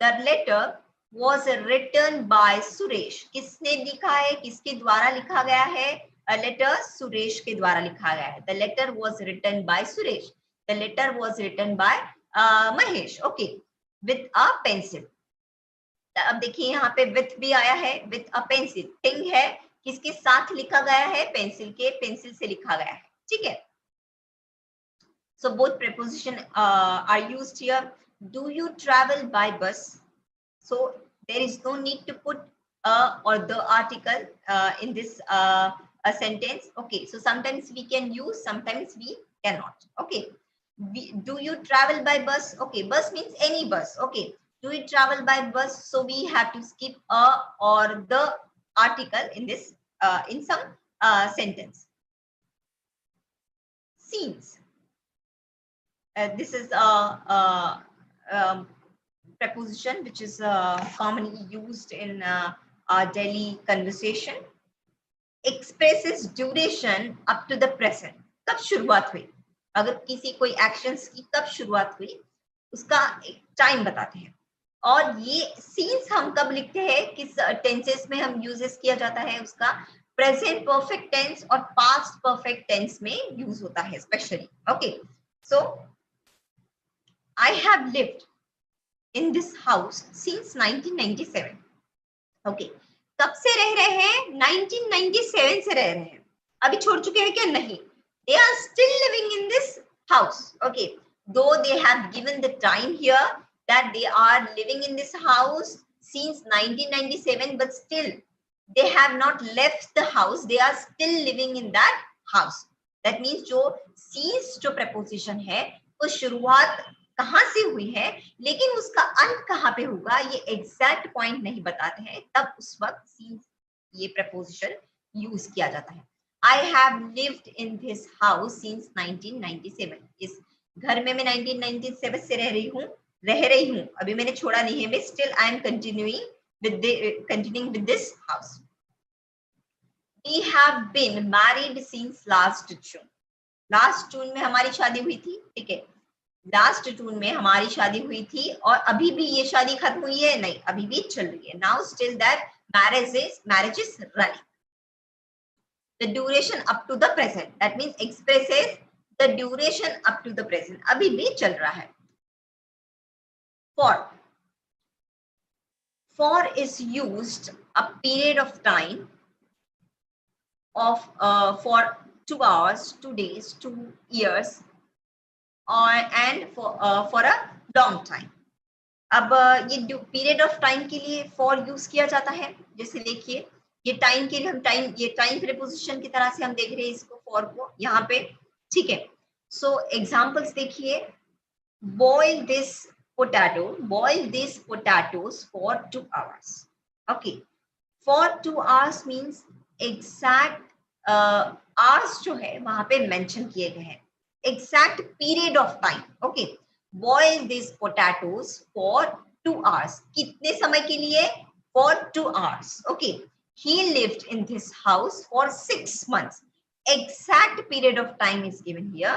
the letter was written by Suresh. किसने लिखा है, किसके द्वारा लिखा गया है? A letter Suresh के द्वारा लिखा गया है. The letter was written by Suresh. The letter was written by Mahesh. Okay, with a pencil. अब देखिए यहाँ पे with भी आया है, with a pencil. Thing है, किसके साथ लिखा गया है? पेंसिल के, पेंसिल से लिखा गया है. ठीक है. So both preposition are used here. Do you travel by bus? So there is no need to put a or the article in this a sentence. Okay, so sometimes we can use, sometimes we cannot. Okay, do you travel by bus? Okay, bus means any bus. Okay, do you travel by bus? So we have to skip a or the article in this in some sentence. Scenes. This is a preposition which is commonly used in our daily conversation. Expresses duration up to the present. कब शुरुआत हुई, अगर किसी कोई actions की कब शुरुआत हुई उसका एक टाइम बताते हैं. और ये सीन्स हम कब लिखते हैं, किस टेंसेस में हम यूजेस किया जाता है, उसका प्रेजेंट परफेक्ट टेंस और पास्ट परफेक्ट टेंस में यूज होता है specially. Okay, so I have lived in this house since 1997. Okay, कब से रह रहे हैं? 1997 से रह रहे हैं. अभी छोड़ चुके हैं क्या? नहीं. They are still living in this house. Okay, though they have given the time here that they are living in this house since 1997, but still they have not left the house. They are still living in that house. That means जो since जो preposition है वो शुरुआत कहाँ से हुई है, लेकिन उसका अंत कहाँ पे होगा ये एग्जैक्ट पॉइंट नहीं बताते हैं, तब उस वक्त ये प्रपोजिशन यूज किया जाता है. I have lived in this house since 1997. इस घर में मैं 1997 से रह रही हूँ, अभी मैंने छोड़ा नहीं है, मैं still I am continuing with this house. We have been married since last June. Last June में हमारी शादी हुई थी. ठीक है, लास्ट जून में हमारी शादी हुई थी और अभी भी ये शादी खत्म हुई है? नहीं, अभी भी चल रही है. Now still that marriage is running. The duration up to the present, that means expresses the duration up to the present, अभी भी चल रहा है. For is used a period of time of for 2 hours, 2 days, 2 years, and for a long time. अब ये period of time के लिए for use किया जाता है. जैसे देखिए ये टाइम के लिए हम ये टाइम प्रीपोजिशन की तरह से हम देख रहे हैं इसको, फॉर को यहाँ पे. ठीक है, सो एग्जांपल्स देखिए. boil this potatoes for 2 hours. Okay, for 2 hours means exact hours जो है वहां पे मेंशन किए गए हैं, exact period of time. Okay, boil these potatoes for 2 hours. कितने समय के लिए? For 2 hours. Okay, he lived in this house for 6 months. Exact period of time is given here.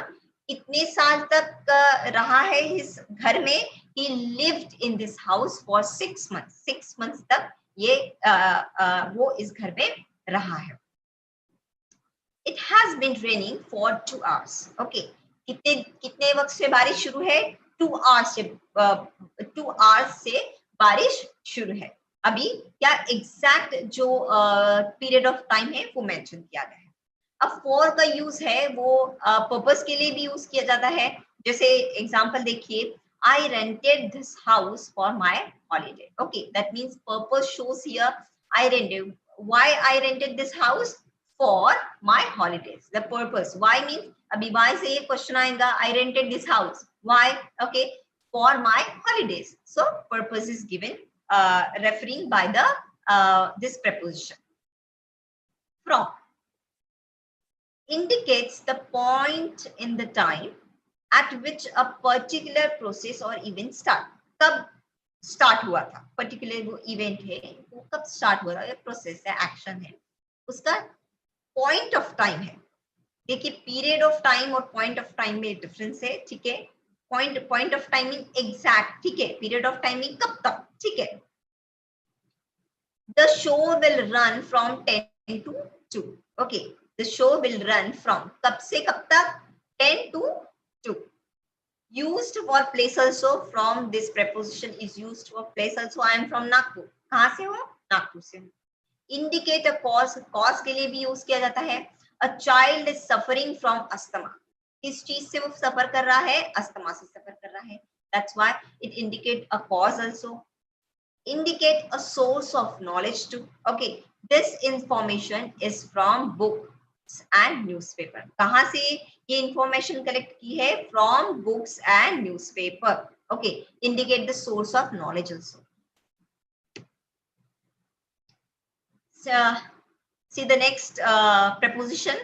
कितने साल तक रहा है इस घर में? He lived in this house for 6 months. 6 months तक ये वो इस घर में रहा है. It has been raining for 2 hours. Okay, कितने वक्त से बारिश शुरू है? 2 hours से 2 hours से बारिश शुरू है. अभी क्या एग्जैक्ट जो पीरियड ऑफ टाइम है वो मेंशन किया गया है. अब फॉर का यूज है वो पर्पस के लिए भी यूज किया जाता है. जैसे एग्जांपल देखिए, I rented this house for my holiday. Okay, that means purpose shows here. I rented. Why I rented this house? For my holidays. The purpose. Why means अभी why से ये क्वेश्चन आएगा. I rented this house. Why? Okay, for my holidays. So purpose is given referring by the this preposition. From indicates the point in the time at which a particular process or event start. कब start हुआ था? Particular वो event है वो कब start हुआ था? ये process है, action है, उसका point of time है. देखिए period of time और point of time में difference है. ठीक है, point of time mean exact. ठीक है, period of time मीन कब तक. ठीक है. The show will run from 10 to 2. Okay, the show will run from कब से कब तक? 10 to 2. Used for place also. From this preposition is used for place also. I am from Nagpur. कहाँ से हो? नागपुर से. Indicate a cause. Cause के लिए भी यूज किया जाता है. A child is suffering from asthma. किस चीज से वो सफर कर रहा है? अस्थमा से सफर कर रहा है. That's why it indicate a cause also. Indicate a source of knowledge too. Okay, this information is from books and newspaper. कहाँ से ये information collect की है? From books and newspaper. Okay, indicate the source of knowledge also. So, see the next preposition,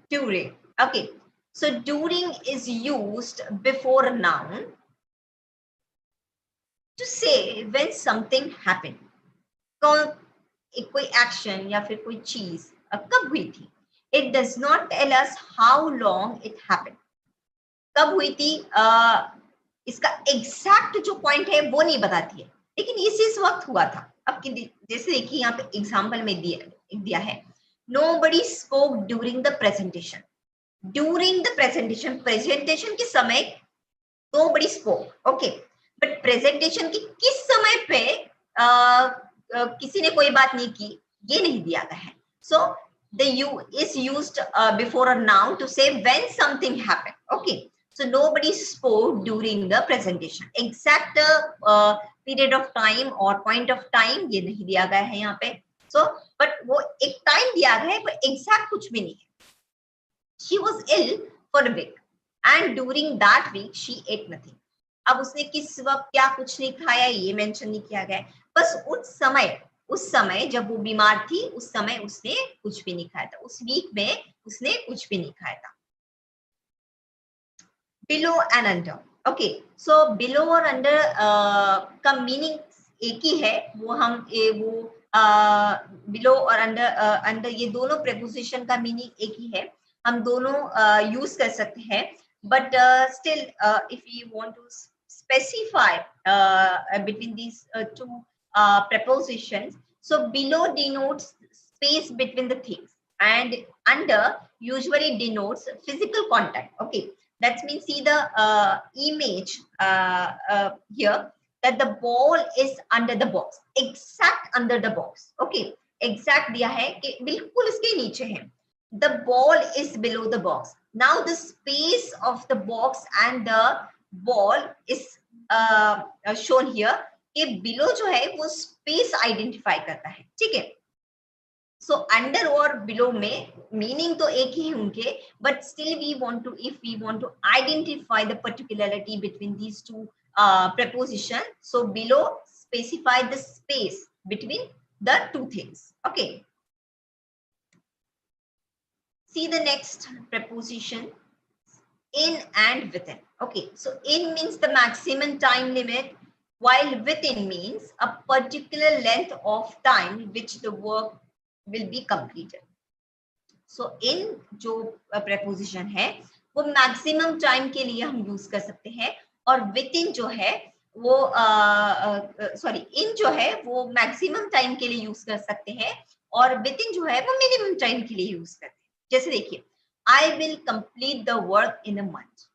during. Okay, so during is used before a noun to say when something happened. कोई action या फिर कोई चीज कब हुई थी. It does not tell us how long it happened. कब हुई थी इसका एग्जैक्ट जो पॉइंट है वो नहीं बताती है, लेकिन इस वक्त हुआ था. अब जैसे देखिए यहाँ पे एग्जांपल में दिया है. Nobody spoke during the presentation. During the presentation, presentation के समय nobody spoke. Okay, but presentation की किस समय पे किसी ने कोई बात नहीं की ये नहीं दिया गया है. So the you is used before a noun to say when something happened. Okay, so nobody spoke during the presentation. Exact period of time or point of time ये नहीं दिया गया है यहाँ पे. So but वो एक टाइम दिया गया है पर exact कुछ भी नहीं है. She was ill for a week and during that week she ate nothing. अब उसने किस वक्त क्या कुछ नहीं खाया ये मेंशन नहीं किया गया है. बस उस समय जब वो बीमार थी उस समय उसने कुछ भी नहीं खाया था. उस वीक में उसने कुछ भी नहीं खाया था. Below and under. Okay, so below और under का मीनिंग एक ही है. वो हम below और under ये दोनों preposition का मीनिंग एक ही है. हम दोनों यूज कर सकते हैं. But still if you want to specify between these two prepositions, so below denotes space between the things and under usually denotes physical contact. Okay, that means see the image here that the ball is under the box, exact under the box. Okay, exact दिया है कि बिल्कुल इसके नीचे है. The ball is below the box. Now the space of the box and the ball is shown here. कि below जो है वो space identify करता है. ठीक है. So under और below में meaning तो एक ही है उनके, but still we want to, if we want to identify the particularity between these two prepositions, so below specify the space between the two things. Okay. See the next preposition, in and within. Okay, so in means the maximum time limit, while within means a particular length of time which the work will be completed. So in जो preposition है वो maximum time के लिए हम use कर सकते हैं, और within जो है वो in जो है वो maximum time के लिए use कर सकते हैं, और within जो है वो minimum time के लिए यूज करते हैं. जैसे देखिए, I will complete the work in a month.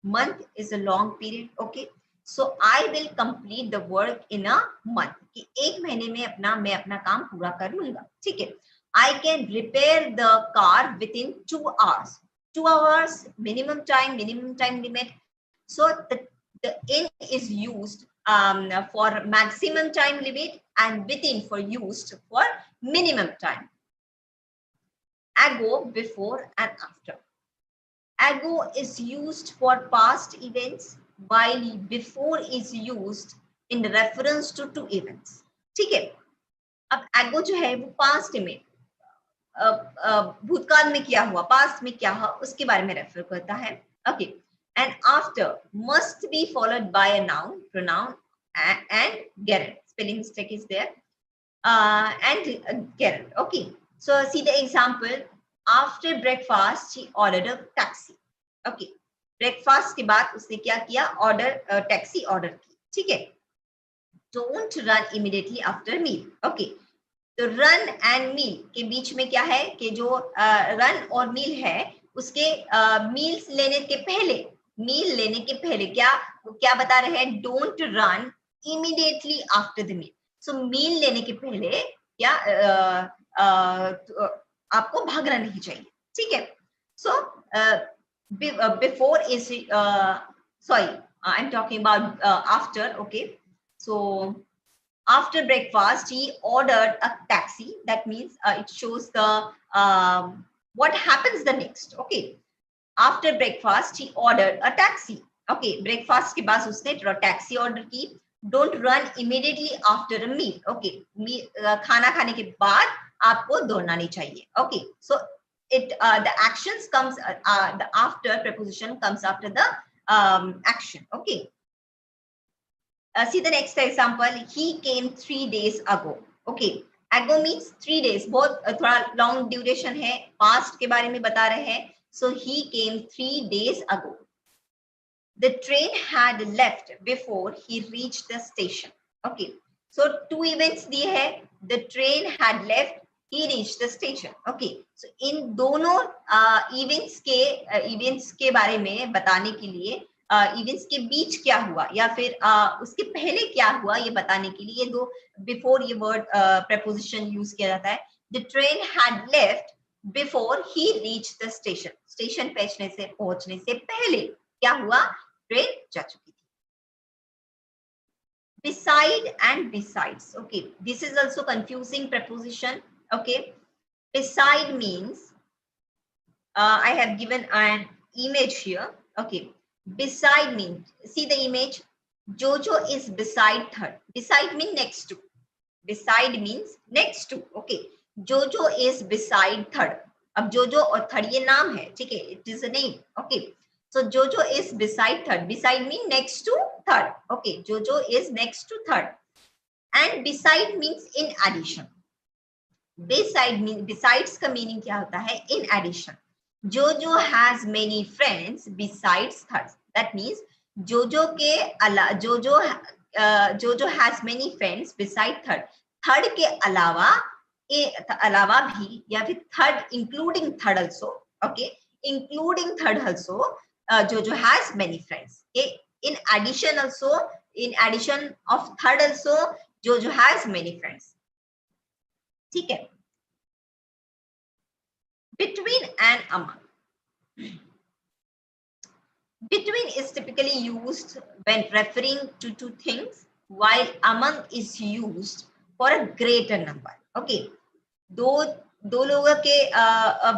Month is a long period, okay? So I will complete the work in a month. कि एक महीने में मैं अपना काम पूरा कर लूंगा, ठीक है? I can repair the car within 2 hours. 2 hours minimum time limit. So the in is used for maximum time limit and within for used for minimum time. Ago, before and after. Ago is used for past events while before is used in reference to two events. ठीक है? अब ago जो है वो past में भूतकाल में क्या हुआ, past में क्या हुआ, उसके बारे में रेफर करता है. Okay. And after must be followed by a noun, pronoun, and gerund. Spelling mistake is there. And gerund. Okay. So see the example. After breakfast, she ordered a taxi. Okay. Breakfast के बाद उसने क्या किया? Taxi order की. ठीक है? Don't run immediately after meal. Okay. तो run and meal के बीच में क्या है कि जो run और meal है उसके meals लेने के पहले क्या बता रहे हैं? Don't run immediately after the meal. So meal लेने के पहले क्या आपको भागना नहीं चाहिए, ठीक है? So before is sorry, I'm talking about after. Okay, so after breakfast he ordered a taxi. That means it shows the what happens the next. Okay, after breakfast he ordered a taxi. Okay, breakfast के बाद उसने taxi order की. Don't run immediately after a meal. Okay, खाना खाने के बाद आपको दौड़ना नहीं चाहिए. Okay, so it the actions comes the after preposition comes after the action. Okay, see the next example. He came 3 days ago. Okay, ago means 3 days. बहुत थोड़ा long duration है, past के बारे में बता रहे हैं. So he came 3 days ago. The train had left before he reached the station. Okay, so two events दिए हैं. The train had left, he reached the station. Okay, so इन दोनों events के बारे में बताने के लिए events के बीच क्या हुआ या फिर उसके पहले क्या हुआ ये बताने के लिए दो before ये word preposition use किया जाता है. The train had left before he reached the station. Station पहुंचने से पहले क्या हुआ? ट्रेन जा चुकी थी. Beside and besides. Okay, this is also confusing preposition. Okay, beside means I have given an image here. Okay, beside means, see the image. Jojo is beside third. Beside means next to. Beside means next to. Okay, Jojo is beside third. अब जोजो और third ये नाम है, ठीक है? It is a name. Okay. So Jojo is beside third. Beside means next to third. Okay, Jojo is next to third. And beside means in addition. Beside means besides का meaning क्या होता है? In addition. Jojo has many friends besides third. That means Jojo has many friends beside third. Third के अलावा भी या फिर third including third also. Okay, including third also. Jojo has many friends. Okay. In addition of third also, Jojo has many friends. ठीक है? Between and among. Between is typically used when referring to two things, while among is used for a greater number. Okay. दो लोगों के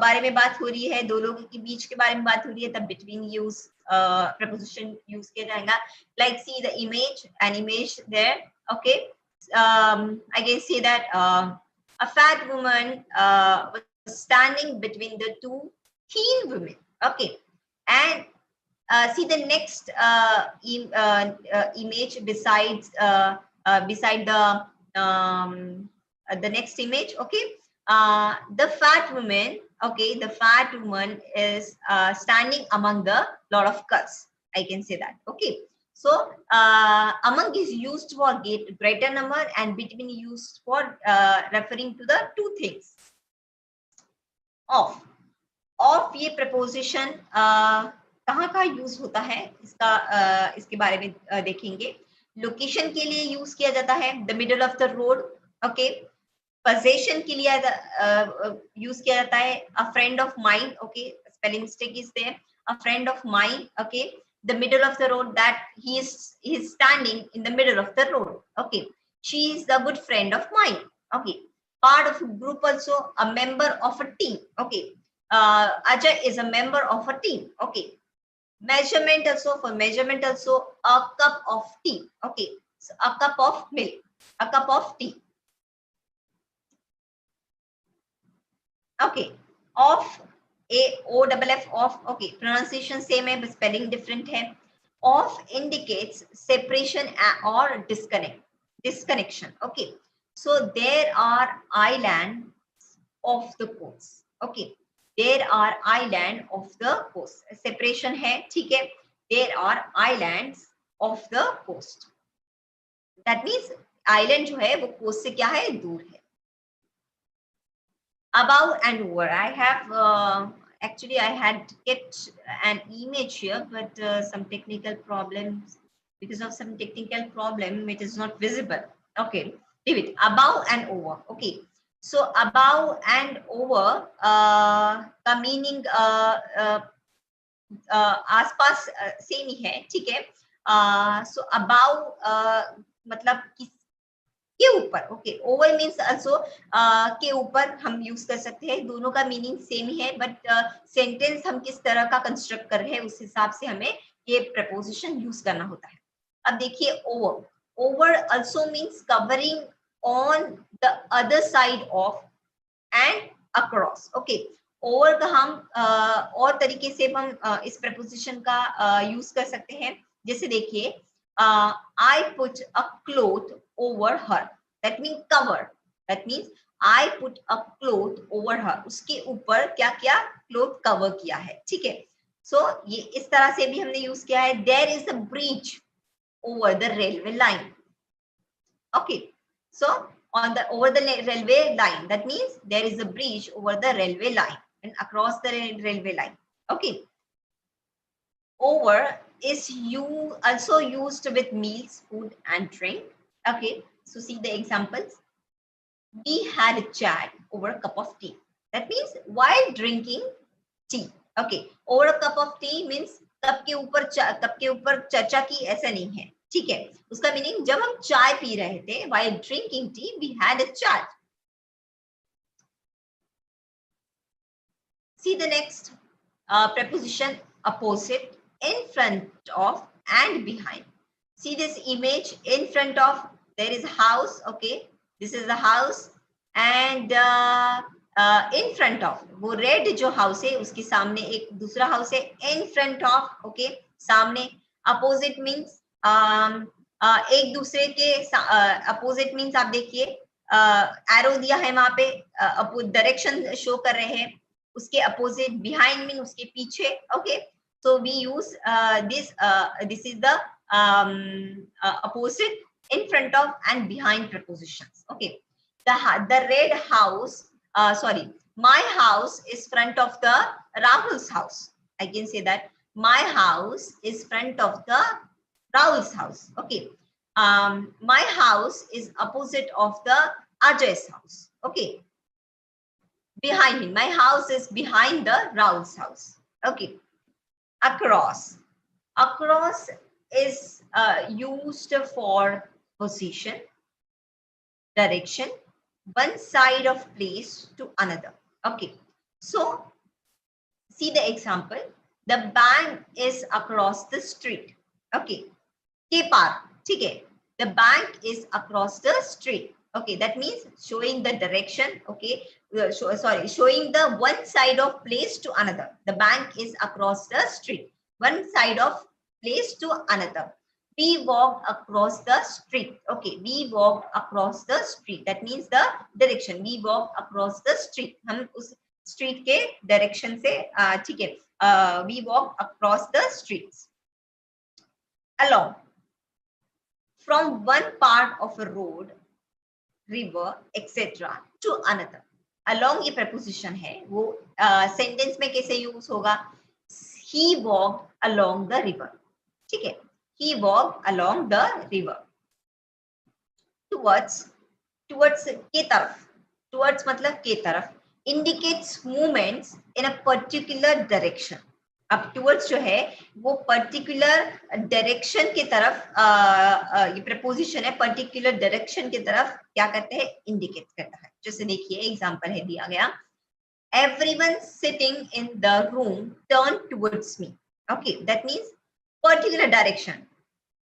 बारे में बात हो रही है, दो लोगों के बीच के बारे में बात हो रही है, तब between use preposition use किया जाएगा. Like see the image, an image there. Okay, I can see that a fat woman was standing between the two thin women. Okay, and see the next image besides beside the next image. Okay. The fat woman, okay, the fat woman is standing among the lot of cuts. I can say that. Okay, So among is used for greater number and between used for referring to the two things. Of ये preposition कहाँ कहाँ use होता है इसके बारे में देखेंगे. Location के लिए यूज किया जाता है, the middle of the road. Okay. Possession के लिए यूज किया जाता है, a friend of mine. Okay, spelling mistake is there. A friend of mine. Okay, the middle of the road, that he is standing in the middle of the road. Okay, she is the good friend of mine. Okay, part of group also, a member of a team. Okay, Ajay is a member of a team. Okay. Measurement also, for measurement also, a cup of tea. Okay, so a cup of milk, a cup of tea. Okay, of, a o double f, of. Okay, pronunciation same है but spelling different है. Of indicates separation or disconnection. Okay, so there are islands of the coast. Okay, there are island of the coast. Separation है, ठीक है. There are islands of the coast. That means island जो है वो coast से क्या है, दूर है. Above and over. I have actually I had kept an image here, but some technical problems. Because of some technical problem, it is not visible. Okay, leave it. Above and over. Okay. So above and over का meaning आसपास same ही है, ठीक है. सो about मतलब के ऊपर. Okay, over means also के ऊपर हम यूज कर सकते हैं. दोनों का मीनिंग सेम ही है, बट सेंटेंस हम किस तरह का कंस्ट्रक्ट कर रहे हैं उस हिसाब से हमें ये प्रपोजिशन यूज करना होता है. अब देखिए over. Over also means covering on the other side of and across. Okay, over का हम और तरीके से हम इस preposition का यूज कर सकते हैं. जैसे देखिए I put a cloth over her. That means cover. That means I put a cloth over her. उसके ऊपर क्या किया, cloth cover किया है, ठीक है. So ये इस तरह से भी हमने यूज किया है. There is a bridge over the railway line. Okay. So on the over the railway line, that means there is a bridge over the railway line and across the railway line. Okay. Over is also used with meals, food and drink. Okay. So see the examples. We had a chat over a cup of tea. That means while drinking tea. Okay. Over a cup of tea means cup के ऊपर चर्चा की, ऐसा नहीं है, ठीक है. उसका मीनिंग जब हम चाय पी रहे थे, while drinking tea we had a chat. See the next preposition, opposite, in front of and behind. See this image, in front of, there is a house. Okay, this is the house, and in front of, वो red जो house है उसके सामने एक दूसरा house है. in front of, okay, सामने. Opposite means एक दूसरे के अपोजिट मीन्स आप देखिए एरो दिया है वहां पे, डायरेक्शन शो कर रहे हैं. उसके अपोजिट. बिहाइंड मीन उसके पीछे. Okay, so we use this is the opposite, in front of and behind prepositions. Okay, the red house, sorry, my house is front of the Rahul's house. I can say that my house is front of the Rahul's house. Okay, my house is opposite of the Ajay's house. Okay, behind him. My house is behind the Rahul's house. Okay, across. Across is used for position, direction, one side of place to another. Okay, so see the example. The bank is across the street. Okay, के पार, ठीक है. The bank is across the street. Okay, that means showing the direction. Okay, showing the one side of place to another. The bank is across the street, one side of place to another. We walked across the street. Okay, we walked across the street. That means the direction. We walked across the street. हम उस street के direction से, ठीक है. We walked across the streets. Along. from one part of a road, river, etc. to another. Along ये preposition है, वो sentence में कैसे use होगा? He walked along the river. ठीक है? He walked along the river. Towards के तरफ. Towards मतलब के तरफ. Indicates movements in a particular direction. अब towards जो है वो particular direction की तरफ ये preposition है, particular direction की तरफ क्या करते हैं? Indicate करता है. जैसे देखिए example है दिया गया. Everyone sitting in the room turned towards me. Okay, that means particular direction.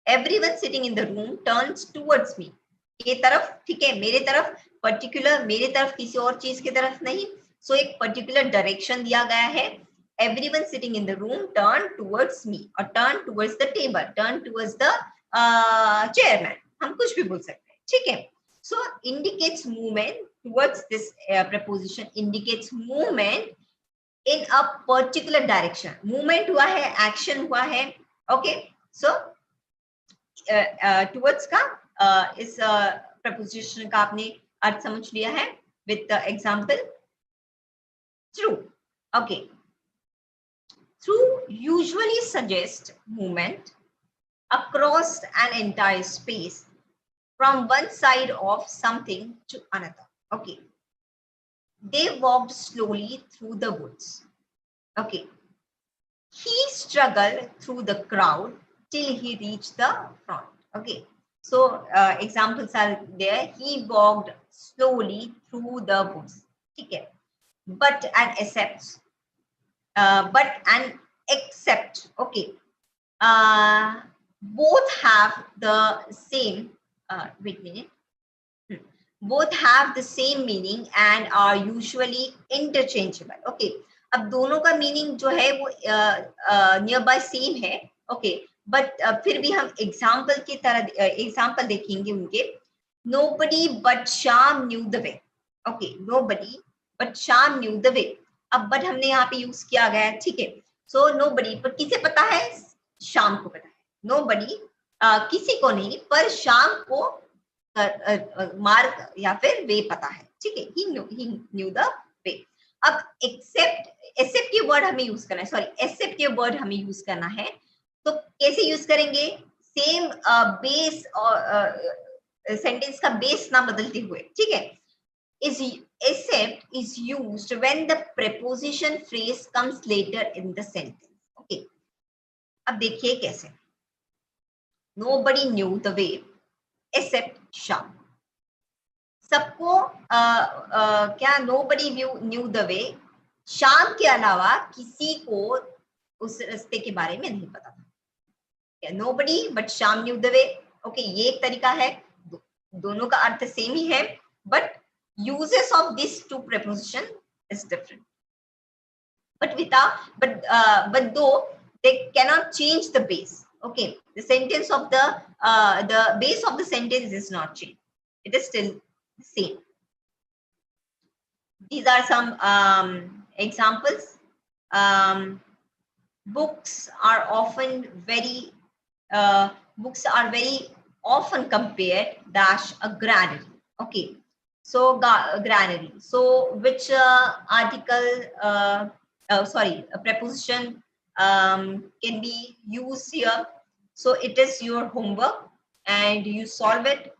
Everyone sitting in the room turns towards me. ये तरफ, ठीक है, मेरे तरफ, पर्टिकुलर मेरे तरफ, किसी और चीज की तरफ नहीं. सो एक पर्टिकुलर डायरेक्शन दिया गया है. Everyone sitting in the room turn towards me or turn towards the table, turn towards the chairman. हम कुछ भी बोल सकते हैं, ठीक है. So indicates movement towards this preposition indicates movement in a particular direction. Movement हुआ है, action हुआ है. Okay, so towards का इस preposition का आपने अर्थ समझ लिया है with the example through. Okay, through usually suggests movement across an entire space from one side of something to another. Okay, they walked slowly through the woods. Okay, he struggled through the crowd till he reached the front. Okay, so examples are there. He walked slowly through the woods. ठीक है, but and accepts, but and except. Okay, both have the same. Wait a minute. Both have the same meaning and are usually interchangeable. Okay, अब दोनों का meaning जो है वो near by same है. Okay, but फिर भी हम एग्जाम्पल की तरह एग्जाम्पल देखेंगे उनके. Nobody but Sham knew the way. Okay, nobody but Sham knew the way. अब बट हमने यहाँ पे यूज किया गया है, ठीक है. सो nobody, पर किसे पता है? शाम को पता है. Nobody किसी को नहीं, पर शाम को मार्ग या फिर वे पता है, ठीक है. he knew the way. अब एक्सेप्ट ये वर्ड हमें यूज करना है, सॉरी एक्सेप्ट ये वर्ड हमें यूज करना है. तो कैसे यूज करेंगे? सेम बेस और सेंटेंस का बेस ना बदलते हुए, ठीक है. is except is used when the preposition phrase comes later in the sentence. Okay, अब देखिए कैसे. Nobody knew the way except Sham. सबको क्या nobody knew the way, शाम के अलावा किसी को उस रास्ते के बारे में नहीं पता था. Nobody but Sham knew the way. Okay, ये एक तरीका है. दोनों का अर्थ सेम ही है, but uses of these two preposition is different. But though they cannot change the base. Okay, the sentence of the base of the sentence is not changed. It is still the same. These are some examples. Books are very often compared dash a granary. Okay, so granary. So which article? Sorry, a preposition can be used here. So it is your homework, and you solve it,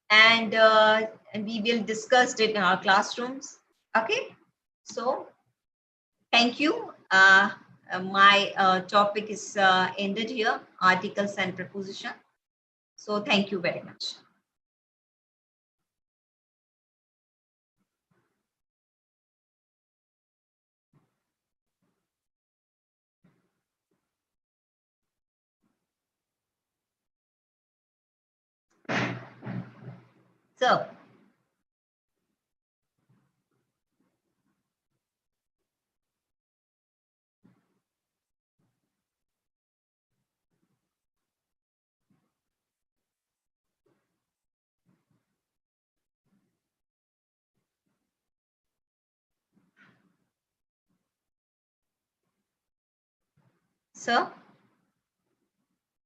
and we will discuss it in our classrooms. Okay, so thank you. My topic is ended here, articles and preposition. So thank you very much. So sir,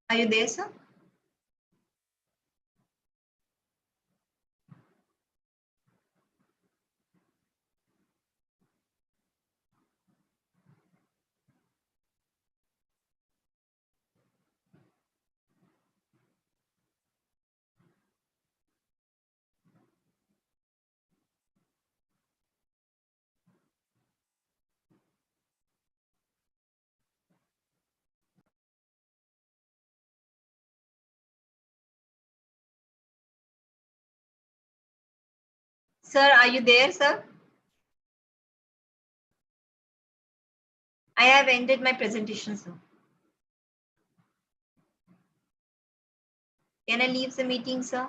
are you there, sir? Sir, are you there, sir? I have ended my presentation, sir. Can I leave the meeting, sir?